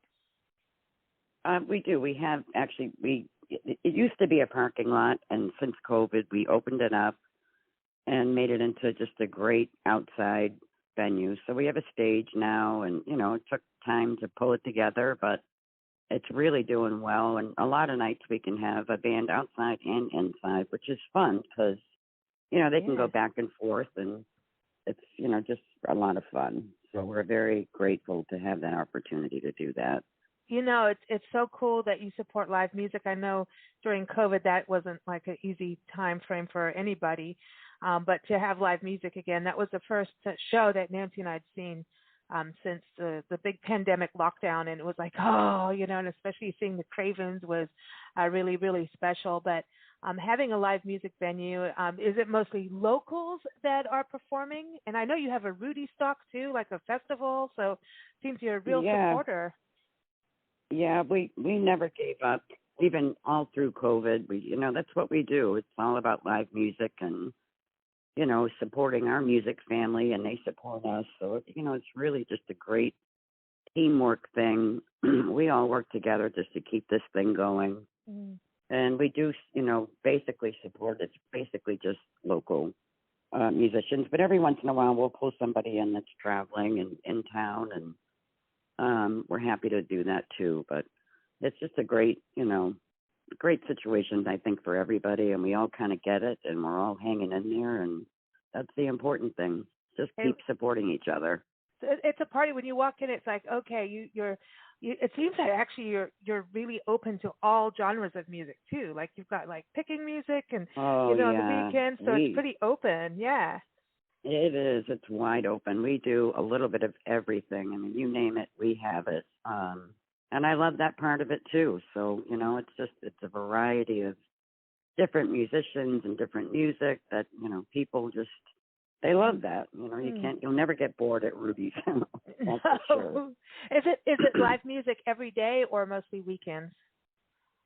We do. We have actually. It used to be a parking lot, and since COVID, we opened it up and made it into just a great outside venue. So we have a stage now, and it took time to pull it together, but it's really doing well. And a lot of nights we can have a band outside and inside, which is fun because they can go back and forth, and it's just a lot of fun. So we're very grateful to have that opportunity to do that. It's so cool that you support live music. I know during COVID that wasn't like an easy time frame for anybody. But to have live music again, that was the first show that Nancy and I had seen since the big pandemic lockdown. And it was like, and especially seeing the Cravens was really, really special. But having a live music venue, is it mostly locals that are performing? And I know you have a Rudy stock too, like a festival. So it seems you're a real supporter. Yeah, we never gave up, even all through COVID. That's what we do. It's all about live music and supporting our music family, and they support us. So, it's really just a great teamwork thing. We all work together just to keep this thing going. Mm. And we do, basically support. It's basically just local musicians. But every once in a while, we'll pull somebody in that's traveling and in town, and we're happy to do that too. But it's just a great, great situation, I think, for everybody, and we all kind of get it, and we're all hanging in there, and that's the important thing. Just keep supporting each other. It's a party. When you walk in, it's like, okay, it seems that actually you're really open to all genres of music too. Like you've got like picking music and on the weekends, so it's pretty open. Yeah. It is. It's wide open. We do a little bit of everything. I mean, you name it, we have it. And I love that part of it too. So, it's a variety of different musicians and different music that, people just, they love that. You'll never get bored at Rudy's. That's for sure. Is it live music every day or mostly weekends?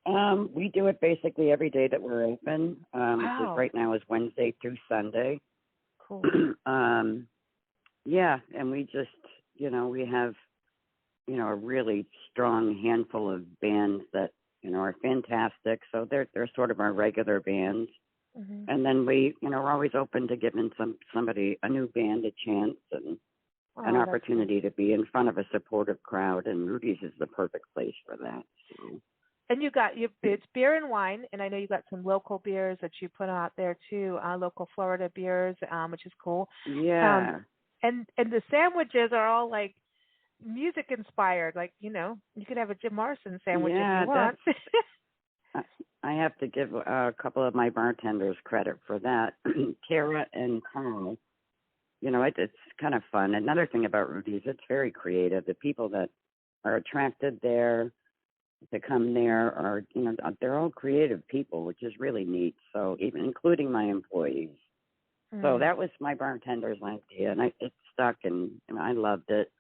We do it basically every day that we're open. Wow. Which right now is Wednesday through Sunday. Cool. Yeah. And we just, we have, a really strong handful of bands that, are fantastic. So they're sort of our regular bands. Mm-hmm. And then we, we're always open to giving somebody, a new band, a chance and an opportunity to be in front of a supportive crowd. And Rudy's is the perfect place for that. So. And it's beer and wine, and I know you got some local beers that you put out there too, local Florida beers, which is cool. Yeah. And the sandwiches are all like music inspired, like you could have a Jim Morrison sandwich if you want. I have to give a couple of my bartenders credit for that. Tara and Carl, it's kind of fun. Another thing about Rudy's, it's very creative. The people that are attracted there to come there are, they're all creative people, which is really neat. So even including my employees. Mm. So that was my bartender's idea, and it stuck, and I loved it.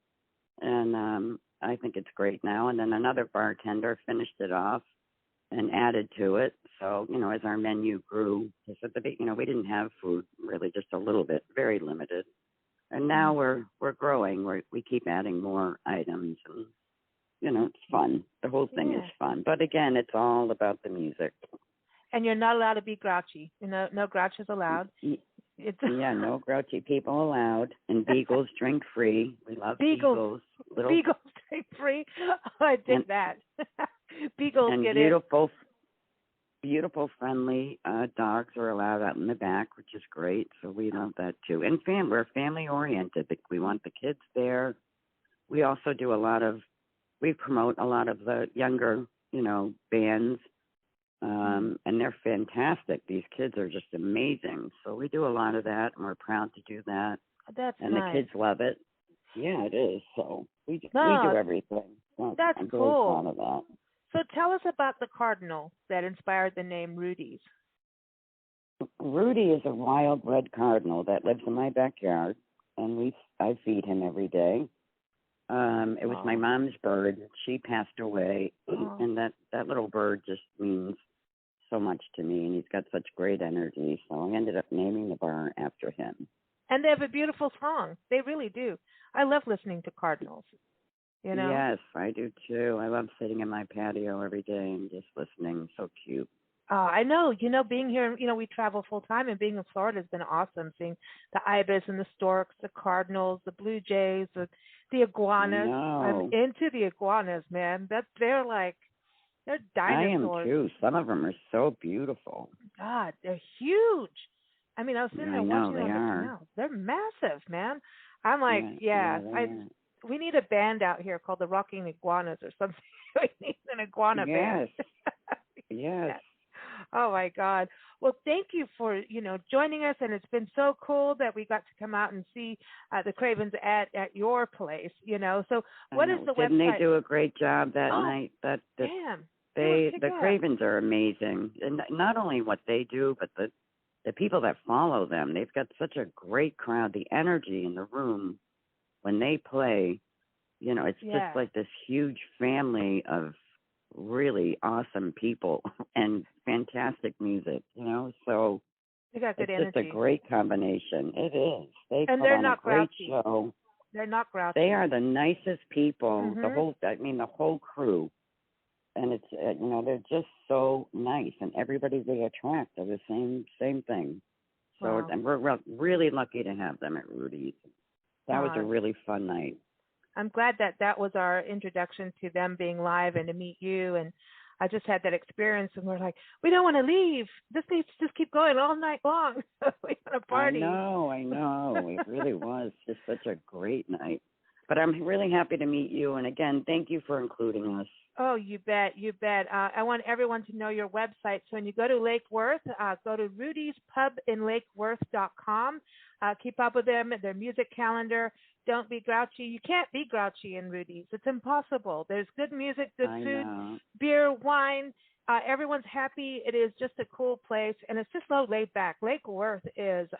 And I think it's great now. And then another bartender finished it off and added to it. So, as our menu grew, we didn't have food really, just a little bit, very limited. And now we're growing. We keep adding more items, and it's fun. The whole thing is fun. But again, it's all about the music. And you're not allowed to be grouchy. No grouches allowed. No grouchy people allowed. And Beagles drink free. We love Beagles. Beagles drink free. Oh, I dig that. Beagles and get beautiful, beautiful, friendly dogs are allowed out in the back, which is great. So we love that too. And we're family oriented. We want the kids there. We also do we promote a lot of the younger, bands. And they're fantastic. These kids are just amazing. So we do a lot of that, and we're proud to do that. That's and nice. The kids love it. Yeah, it is. So we do everything. So that's I'm cool. really proud of that. So tell us about the cardinal that inspired the name Rudy's. Rudy is a wild red cardinal that lives in my backyard, and I feed him every day. It was my mom's bird. She passed away, and that little bird just means so much to me, and he's got such great energy. So I ended up naming the bar after him. And they have a beautiful song. They really do. I love listening to cardinals. Yes, I do too. I love sitting in my patio every day and just listening. So cute. I know. Being here, we travel full time, and being in Florida has been awesome. Seeing the ibis and the storks, the cardinals, the blue jays, the iguanas. I'm into the iguanas, man. They're dinosaurs. I am too. Some of them are so beautiful. God, they're huge. I mean, I was sitting there watching them. They are. They're massive, man. I'm like, we need a band out here called the Rockin Iguanas or something. We need an iguana band. Yes. Oh my God. Well, thank you for, joining us, and it's been so cool that we got to come out and see the Cravens at your place, So what is the website? Didn't they do a great job that night? Damn. The Cravens are amazing. And not only what they do, but the people that follow them. They've got such a great crowd. The energy in the room when they play, it's just like this huge family of really awesome people and fantastic music, so they got good it's energy. Just a great combination. It is. They're not a great grouchy. show. They're not grouchy. They are the nicest people. Mm-hmm. The whole crew, and it's they're just so nice, and everybody they attract are the same thing. So and we're really lucky to have them at Rudy's. That was a really fun night. I'm glad that was our introduction to them being live and to meet you. And I just had that experience, and we're like, we don't want to leave. This needs to just keep going all night long. We want to party. I know. It really was just such a great night. But I'm really happy to meet you. And again, thank you for including us. Oh, you bet. I want everyone to know your website. So when you go to Lake Worth, go to Rudys-Pub-Lake-Worth.com. Keep up with them, their music calendar. Don't be grouchy. You can't be grouchy in Rudy's. It's impossible. There's good music, good food, beer, wine. Everyone's happy. It is just a cool place, and it's just so laid back. Lake Worth is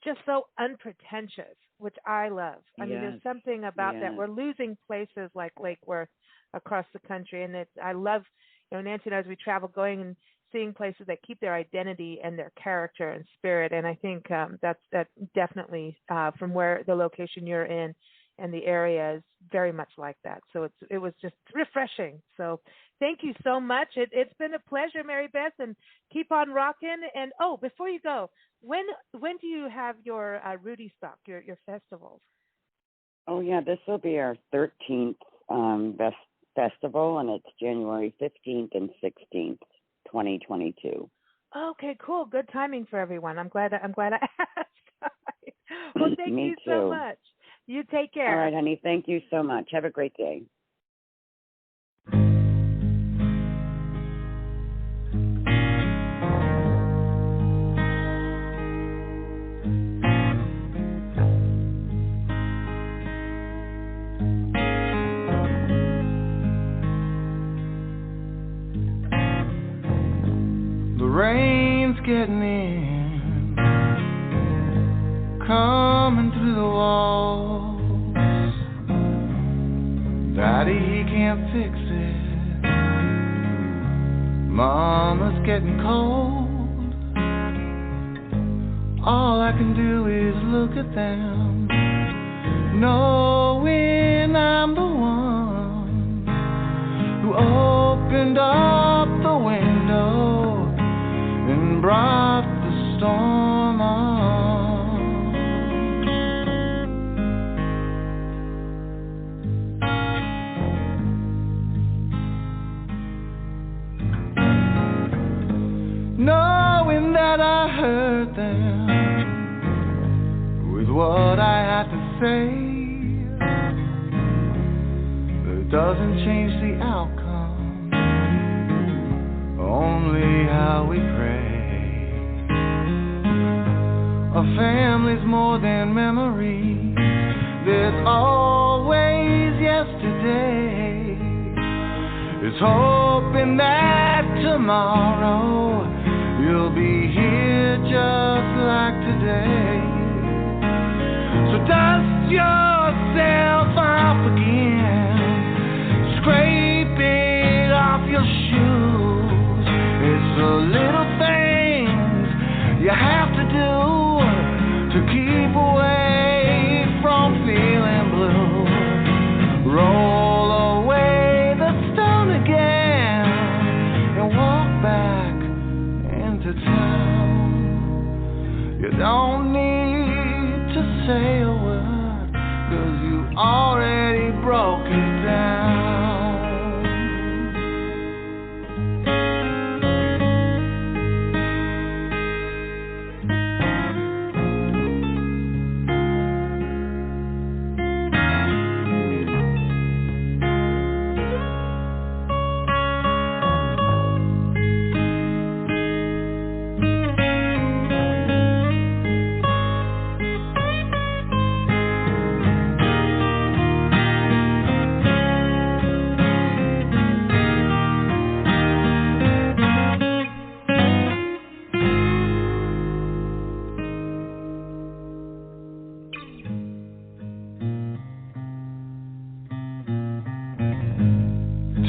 just so unpretentious, which I love. I mean, there's something about that. We're losing places like Lake Worth across the country, and I love, Nancy and I, as we travel, going and seeing places that keep their identity and their character and spirit. And I think that's definitely from where the location you're in and the area is very much like that. So it was just refreshing. So thank you so much. It's been a pleasure, MaryBeth, and keep on rocking. And before you go, when do you have your Rudy Stock, your festivals? Oh yeah, this will be our 13th festival, and it's January 15th and 16th. 2022. Okay, cool. Good timing for everyone. I'm glad I asked. Well, thank you so much. You take care. All right, honey. Thank you so much. Have a great day. Rain's getting in, coming through the walls. Daddy, he can't fix it. Mama's getting cold. All I can do is look at them, knowing I'm the one who opened up the window and brought the storm on. what I had to say. It doesn't change the outcome, only how we pray. A family's more than memory. There's always yesterday. It's hoping that tomorrow you'll be here just like today. So dust yourself off again, scrape it off your shoes. It's the little things you have to do to keep away from feeling blue. Roll away the stone again and walk back into town. You don't need to say a word, 'cause you already broke it down.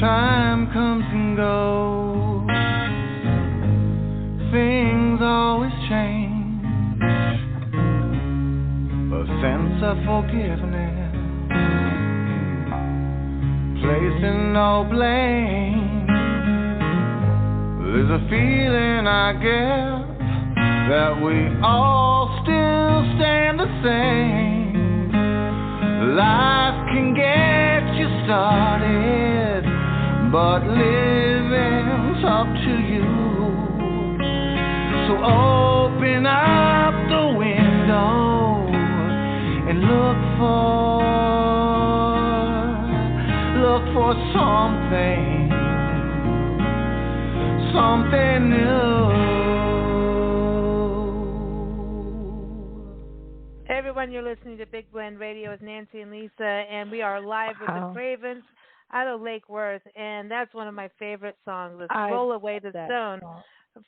Time comes and goes, things always change. A sense of forgiveness, placing no blame. There's a feeling I get that we all still stand the same. Life can get you started, but living's up to you. So open up the window and look for something new. Hey everyone, you're listening to Big Blend Radio with Nancy and Lisa, and we are live with the Cravens out of Lake-Worth, and that's one of my favorite songs. It's Roll Away the Stone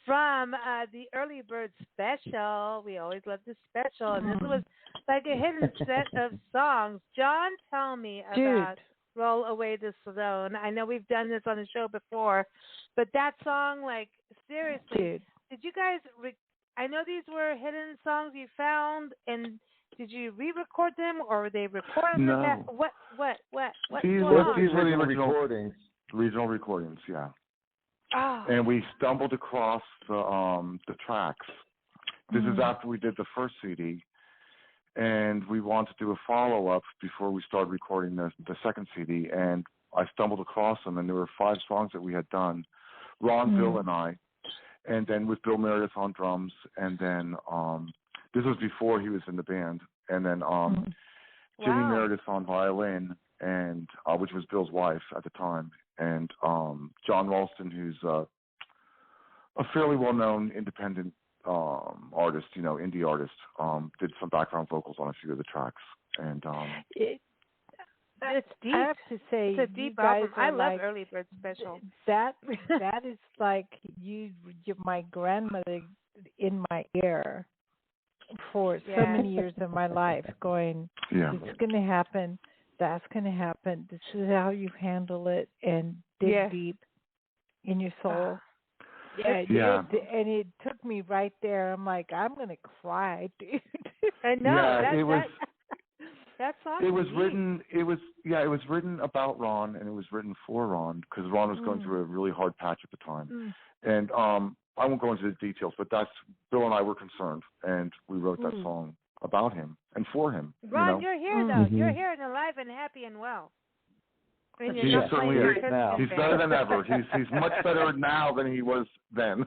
from the Early Bird Special. We always love the special, and this was like a hidden set of songs. John, tell me about Roll Away the Stone. I know we've done this on the show before, but that song, like, seriously, did you guys, I know these were hidden songs you found, and did you re-record them, or were they recorded? No. What's These going on? were the original recordings, yeah. Oh. And we stumbled across the tracks. This is after we did the first CD, and we wanted to do a follow-up before we started recording the second CD, and I stumbled across them, and there were 5 songs that we had done, Ron, Bill, and I, and then with Bill Meredith on drums, and then this was before he was in the band, and then Jimmy Meredith on violin, and which was Bill's wife at the time, and John Ralston, who's a fairly well-known independent artist, indie artist, did some background vocals on a few of the tracks, and it's deep. I have to say, it's a deep album. I love Early Bird Special. That is like my grandmother in my ear for so many years of my life, going, it's going to happen, that's going to happen, this is how you handle it, and dig deep in your soul. And it took me right there. I'm like, I'm going to cry, dude. I know. That song. It was written about Ron, and it was written for Ron, because Ron was going through a really hard patch at the time. And I won't go into the details, but Bill and I were concerned, and we wrote that song about him and for him. Ron, you're here, though. You're here and alive and happy and well. He certainly is now. He's better than ever. He's much better now than he was then.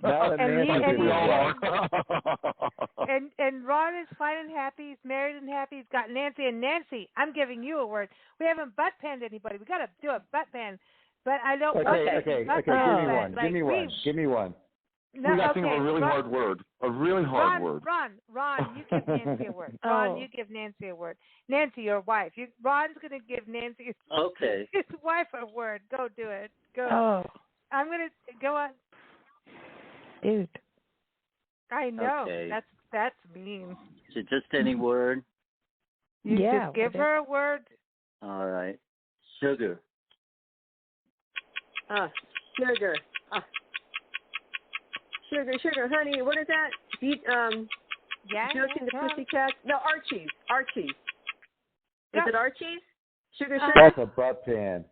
And and Ron is fine and happy. He's married and happy. He's got Nancy. And Nancy, I'm giving you a word. We haven't butt panned anybody. We got to do a butt pan. But I don't. Okay. Give me one. No, we got to think of a really hard word. A really hard word. Ron, you give Nancy a word. Ron, you give Nancy a word. Nancy, your wife. Ron's going to give Nancy his wife a word. Go do it. Go. Oh. I'm going to go on. Dude. I know. Okay. That's mean. So just any word? You just give her a word. All right. Sugar. Sugar. Sugar, honey. What is that? Joking the Pussycats? No, Archie's. Is it Archie's? Sugar. That's a butt pan.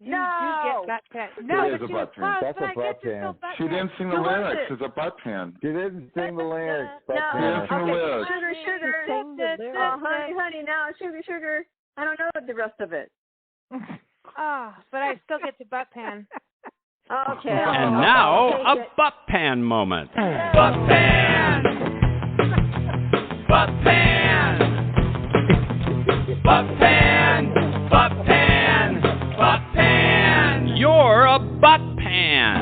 You get butt pan. No, it is a butt pan. That's a butt pan. She didn't sing the lyrics. It's a butt pan. She didn't sing the lyrics. She didn't sing the lyrics. Sugar. Honey, now, sugar. I don't know the rest of it. But I still get the butt pan. Okay. And now, a butt pan moment. Butt pan! Butt pan! Butt pan! Butt pan! Butt pan! You're a butt pan!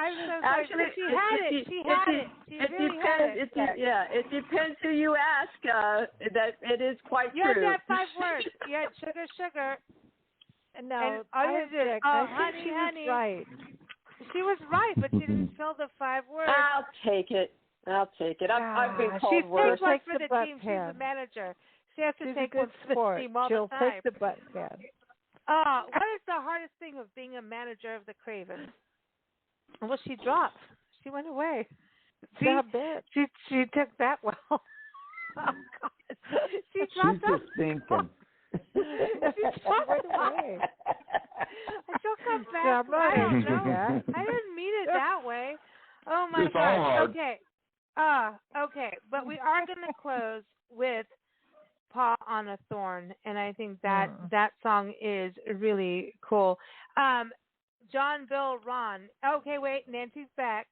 I'm so sorry. Actually, she had it. It depends who you ask. That it is quite true. You had 5 words. You had sugar. No, honey. She was right. She was right, but she didn't fill the 5 words. I'll take it. I've been called worse. She takes one for the team. She's the manager. She has to take one for the team all the time. She'll take the butt pan. What is the hardest thing of being a manager of the Cravens? Well, she dropped. She went away. She took that well. Oh, God. She dropped She's just thinking. She dropped away. She'll come back. I don't know. I didn't mean it that way. Oh, my God. Okay. Okay. But we are going to close with Paw on a Thorn, and I think that song is really cool. John, Bill, Ron. Okay, wait, Nancy's back.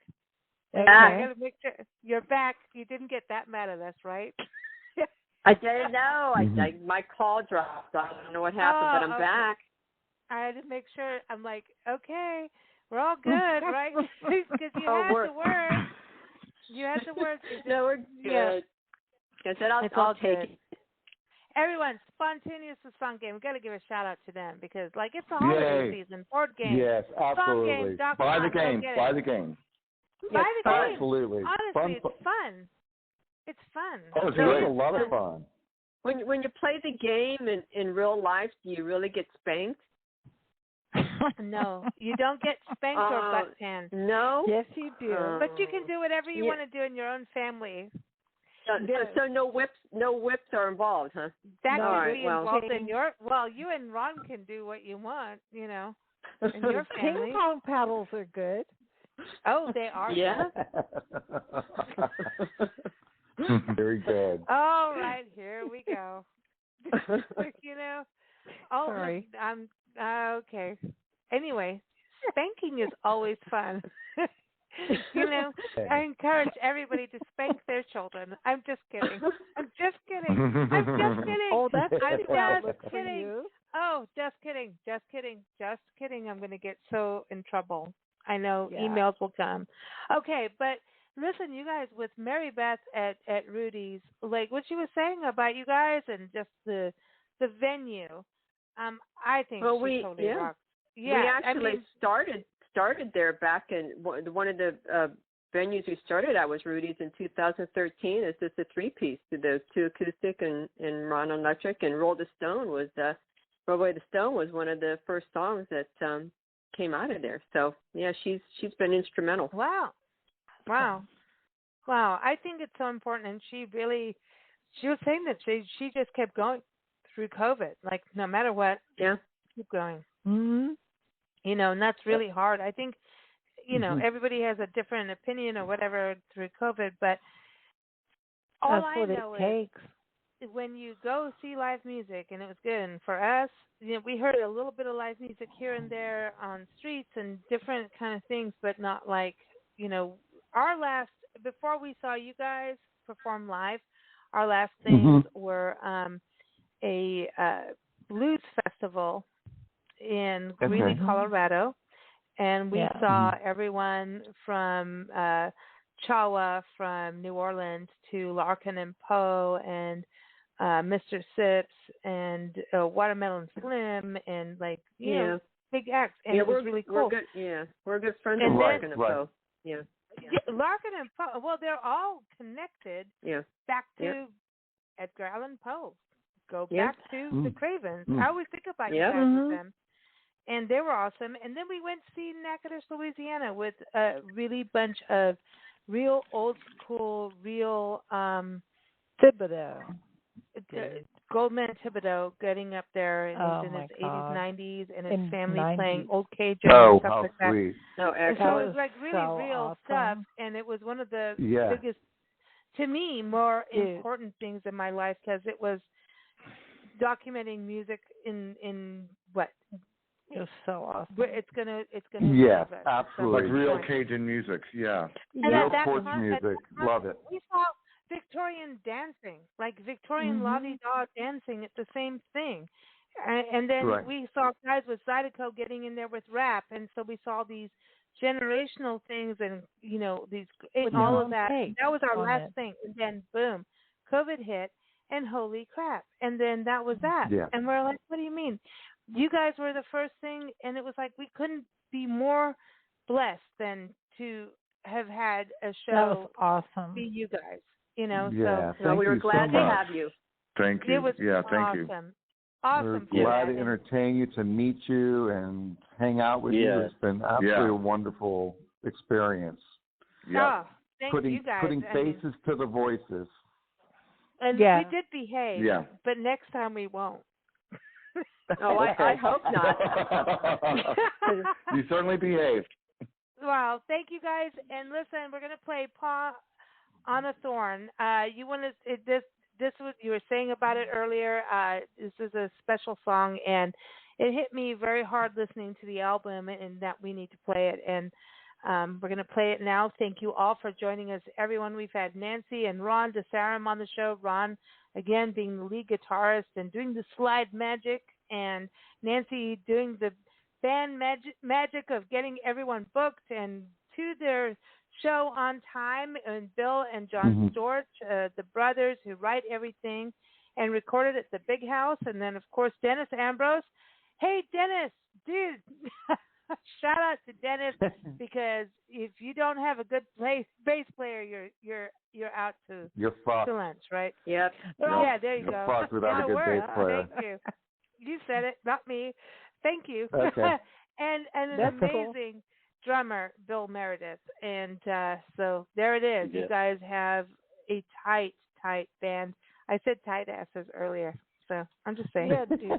Okay. I gotta make sure you're back. You didn't get that mad at us, right? I didn't know. My call dropped. I don't know what happened, but I'm back. I had to make sure. I'm like, okay, we're all good, right? Because you had the words. You had the words. No, we're good. I said I'll take it. Everyone, Spontuneous is fun game. We've got to give a shout out to them because, it's the holiday season. Board game. Yes, absolutely. Buy the game. Buy the game. Absolutely. Honestly, it's fun. It's fun. Oh, it's a lot of fun. When you play the game in real life, do you really get spanked? No, you don't get spanked or butt pan. No? Yes, you do. But you can do whatever you want to do in your own family. So no whips are involved, huh? That could be involved in your. Well, you and Ron can do what you want, in your family. Ping pong paddles are good. Oh, they are. Yeah. Very good. All right, here we go. Sorry. I'm okay. Anyway, spanking is always fun. I encourage everybody to spank their children. I'm just kidding. I'm just kidding. Oh, that's I'm just kidding. Oh, just kidding. I'm going to get so in trouble. I know emails will come. Okay, but listen, you guys, with MaryBeth at Rudy's, what she was saying about you guys and just the venue, I think she totally rocks. Yeah, we actually started there back in one of the venues we started at was Rudy's in 2013. It's just a 3-piece to those 2 acoustic and Ron electric, and Roll the Stone was one of the first songs that came out of there. So yeah, she's been instrumental. Wow. I think it's so important, and she was saying that she just kept going through COVID, no matter what. Yeah, keep going. Mm-hmm. And that's really hard. I think, everybody has a different opinion or whatever through COVID, but all that's I what know it takes. when you go see live music, and it was good. And for us, we heard a little bit of live music here and there on streets and different kind of things, but not like, our last, before we saw you guys perform live, our last things were a blues festival in Greeley, Colorado, and we saw everyone from Chawa, from New Orleans, to Larkin and Poe, and Mr. Sips, and Watermelon Slim, and big acts, and it was really cool. We're good friends with Larkin and Poe. Yeah, Larkin and Poe. Well, they're all connected. Yeah. Back to Edgar Allan Poe. Go back to the Cravens. I always think about you guys with them. And they were awesome. And then we went to see Natchitoches, Louisiana, with a really bunch of real old school, real Thibodeau. Goldman Thibodeau getting up there, and he's in his 80s, 90s, and his family 90s. Playing old Cajun and stuff like that. Sweet. And so it was like really real stuff, and it was one of the biggest, to me, more important things in my life, because it was documenting music in what? It was so awesome. It's gonna yes, save us. absolutely. Like real Cajun music, And real porch music, love it. We saw Victorian dancing, like Victorian la-di-da dancing at the same thing. And then we saw guys with Zydeco getting in there with rap, and so we saw these generational things, and these all of that. That was our last thing, and then boom, COVID hit, and holy crap! And then that was that. Yeah. And we're like, what do you mean? You guys were the first thing, and it was like we couldn't be more blessed than to have had a show. That was awesome. Be you guys, Yeah, so we were glad to have you. Thank you. It was thank you. Awesome. We're glad to entertain you, to meet you, and hang out with you. It's been absolutely a wonderful experience. Yeah. Thank you guys. Putting faces to the voices. And we did behave. Yeah. But next time we won't. Oh, I hope not. You certainly behaved. Well, thank you guys. And listen, we're going to play Paw on a Thorn. You want to this was, you were saying about it earlier. This is a special song, and it hit me very hard listening to the album, and that we need to play it. And we're going to play it now. Thank you all for joining us, everyone. We've had Nancy and Ron DeSaram on the show. Ron, again, being the lead guitarist and doing the slide magic, and Nancy doing the band magic of getting everyone booked and to their show on time, and Bill and John Storch, the brothers who write everything and recorded at the Big House. And then, of course, Dennis Ambrose. Hey, Dennis, dude, shout out to Dennis, because if you don't have a good bass player, you're out to lunch, right? Yep. Yeah, there you go. You're fucked without a good bass player. Thank you. You said it, not me. Thank you. Okay. and an amazing drummer, Bill Meredith. And so there it is. You guys have a tight band. I said tight asses earlier, so I'm just saying. Yeah, dude, you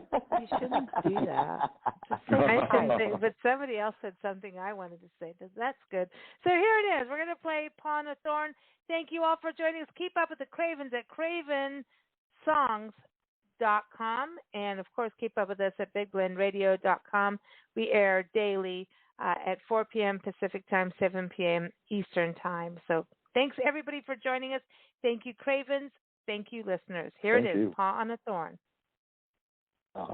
shouldn't do that. I shouldn't say, but somebody else said something I wanted to say. That's good. So here it is. We're going to play Paw on a Thorn. Thank you all for joining us. Keep up with the Cravens at CravensSongs.com, and of course keep up with us at BigBlendRadio.com. We air daily at 4 p.m. Pacific time, 7 p.m. Eastern time. So thanks everybody for joining us. Thank you, Cravens. Thank you, listeners. Here it is, Paw on a Thorn. Oh.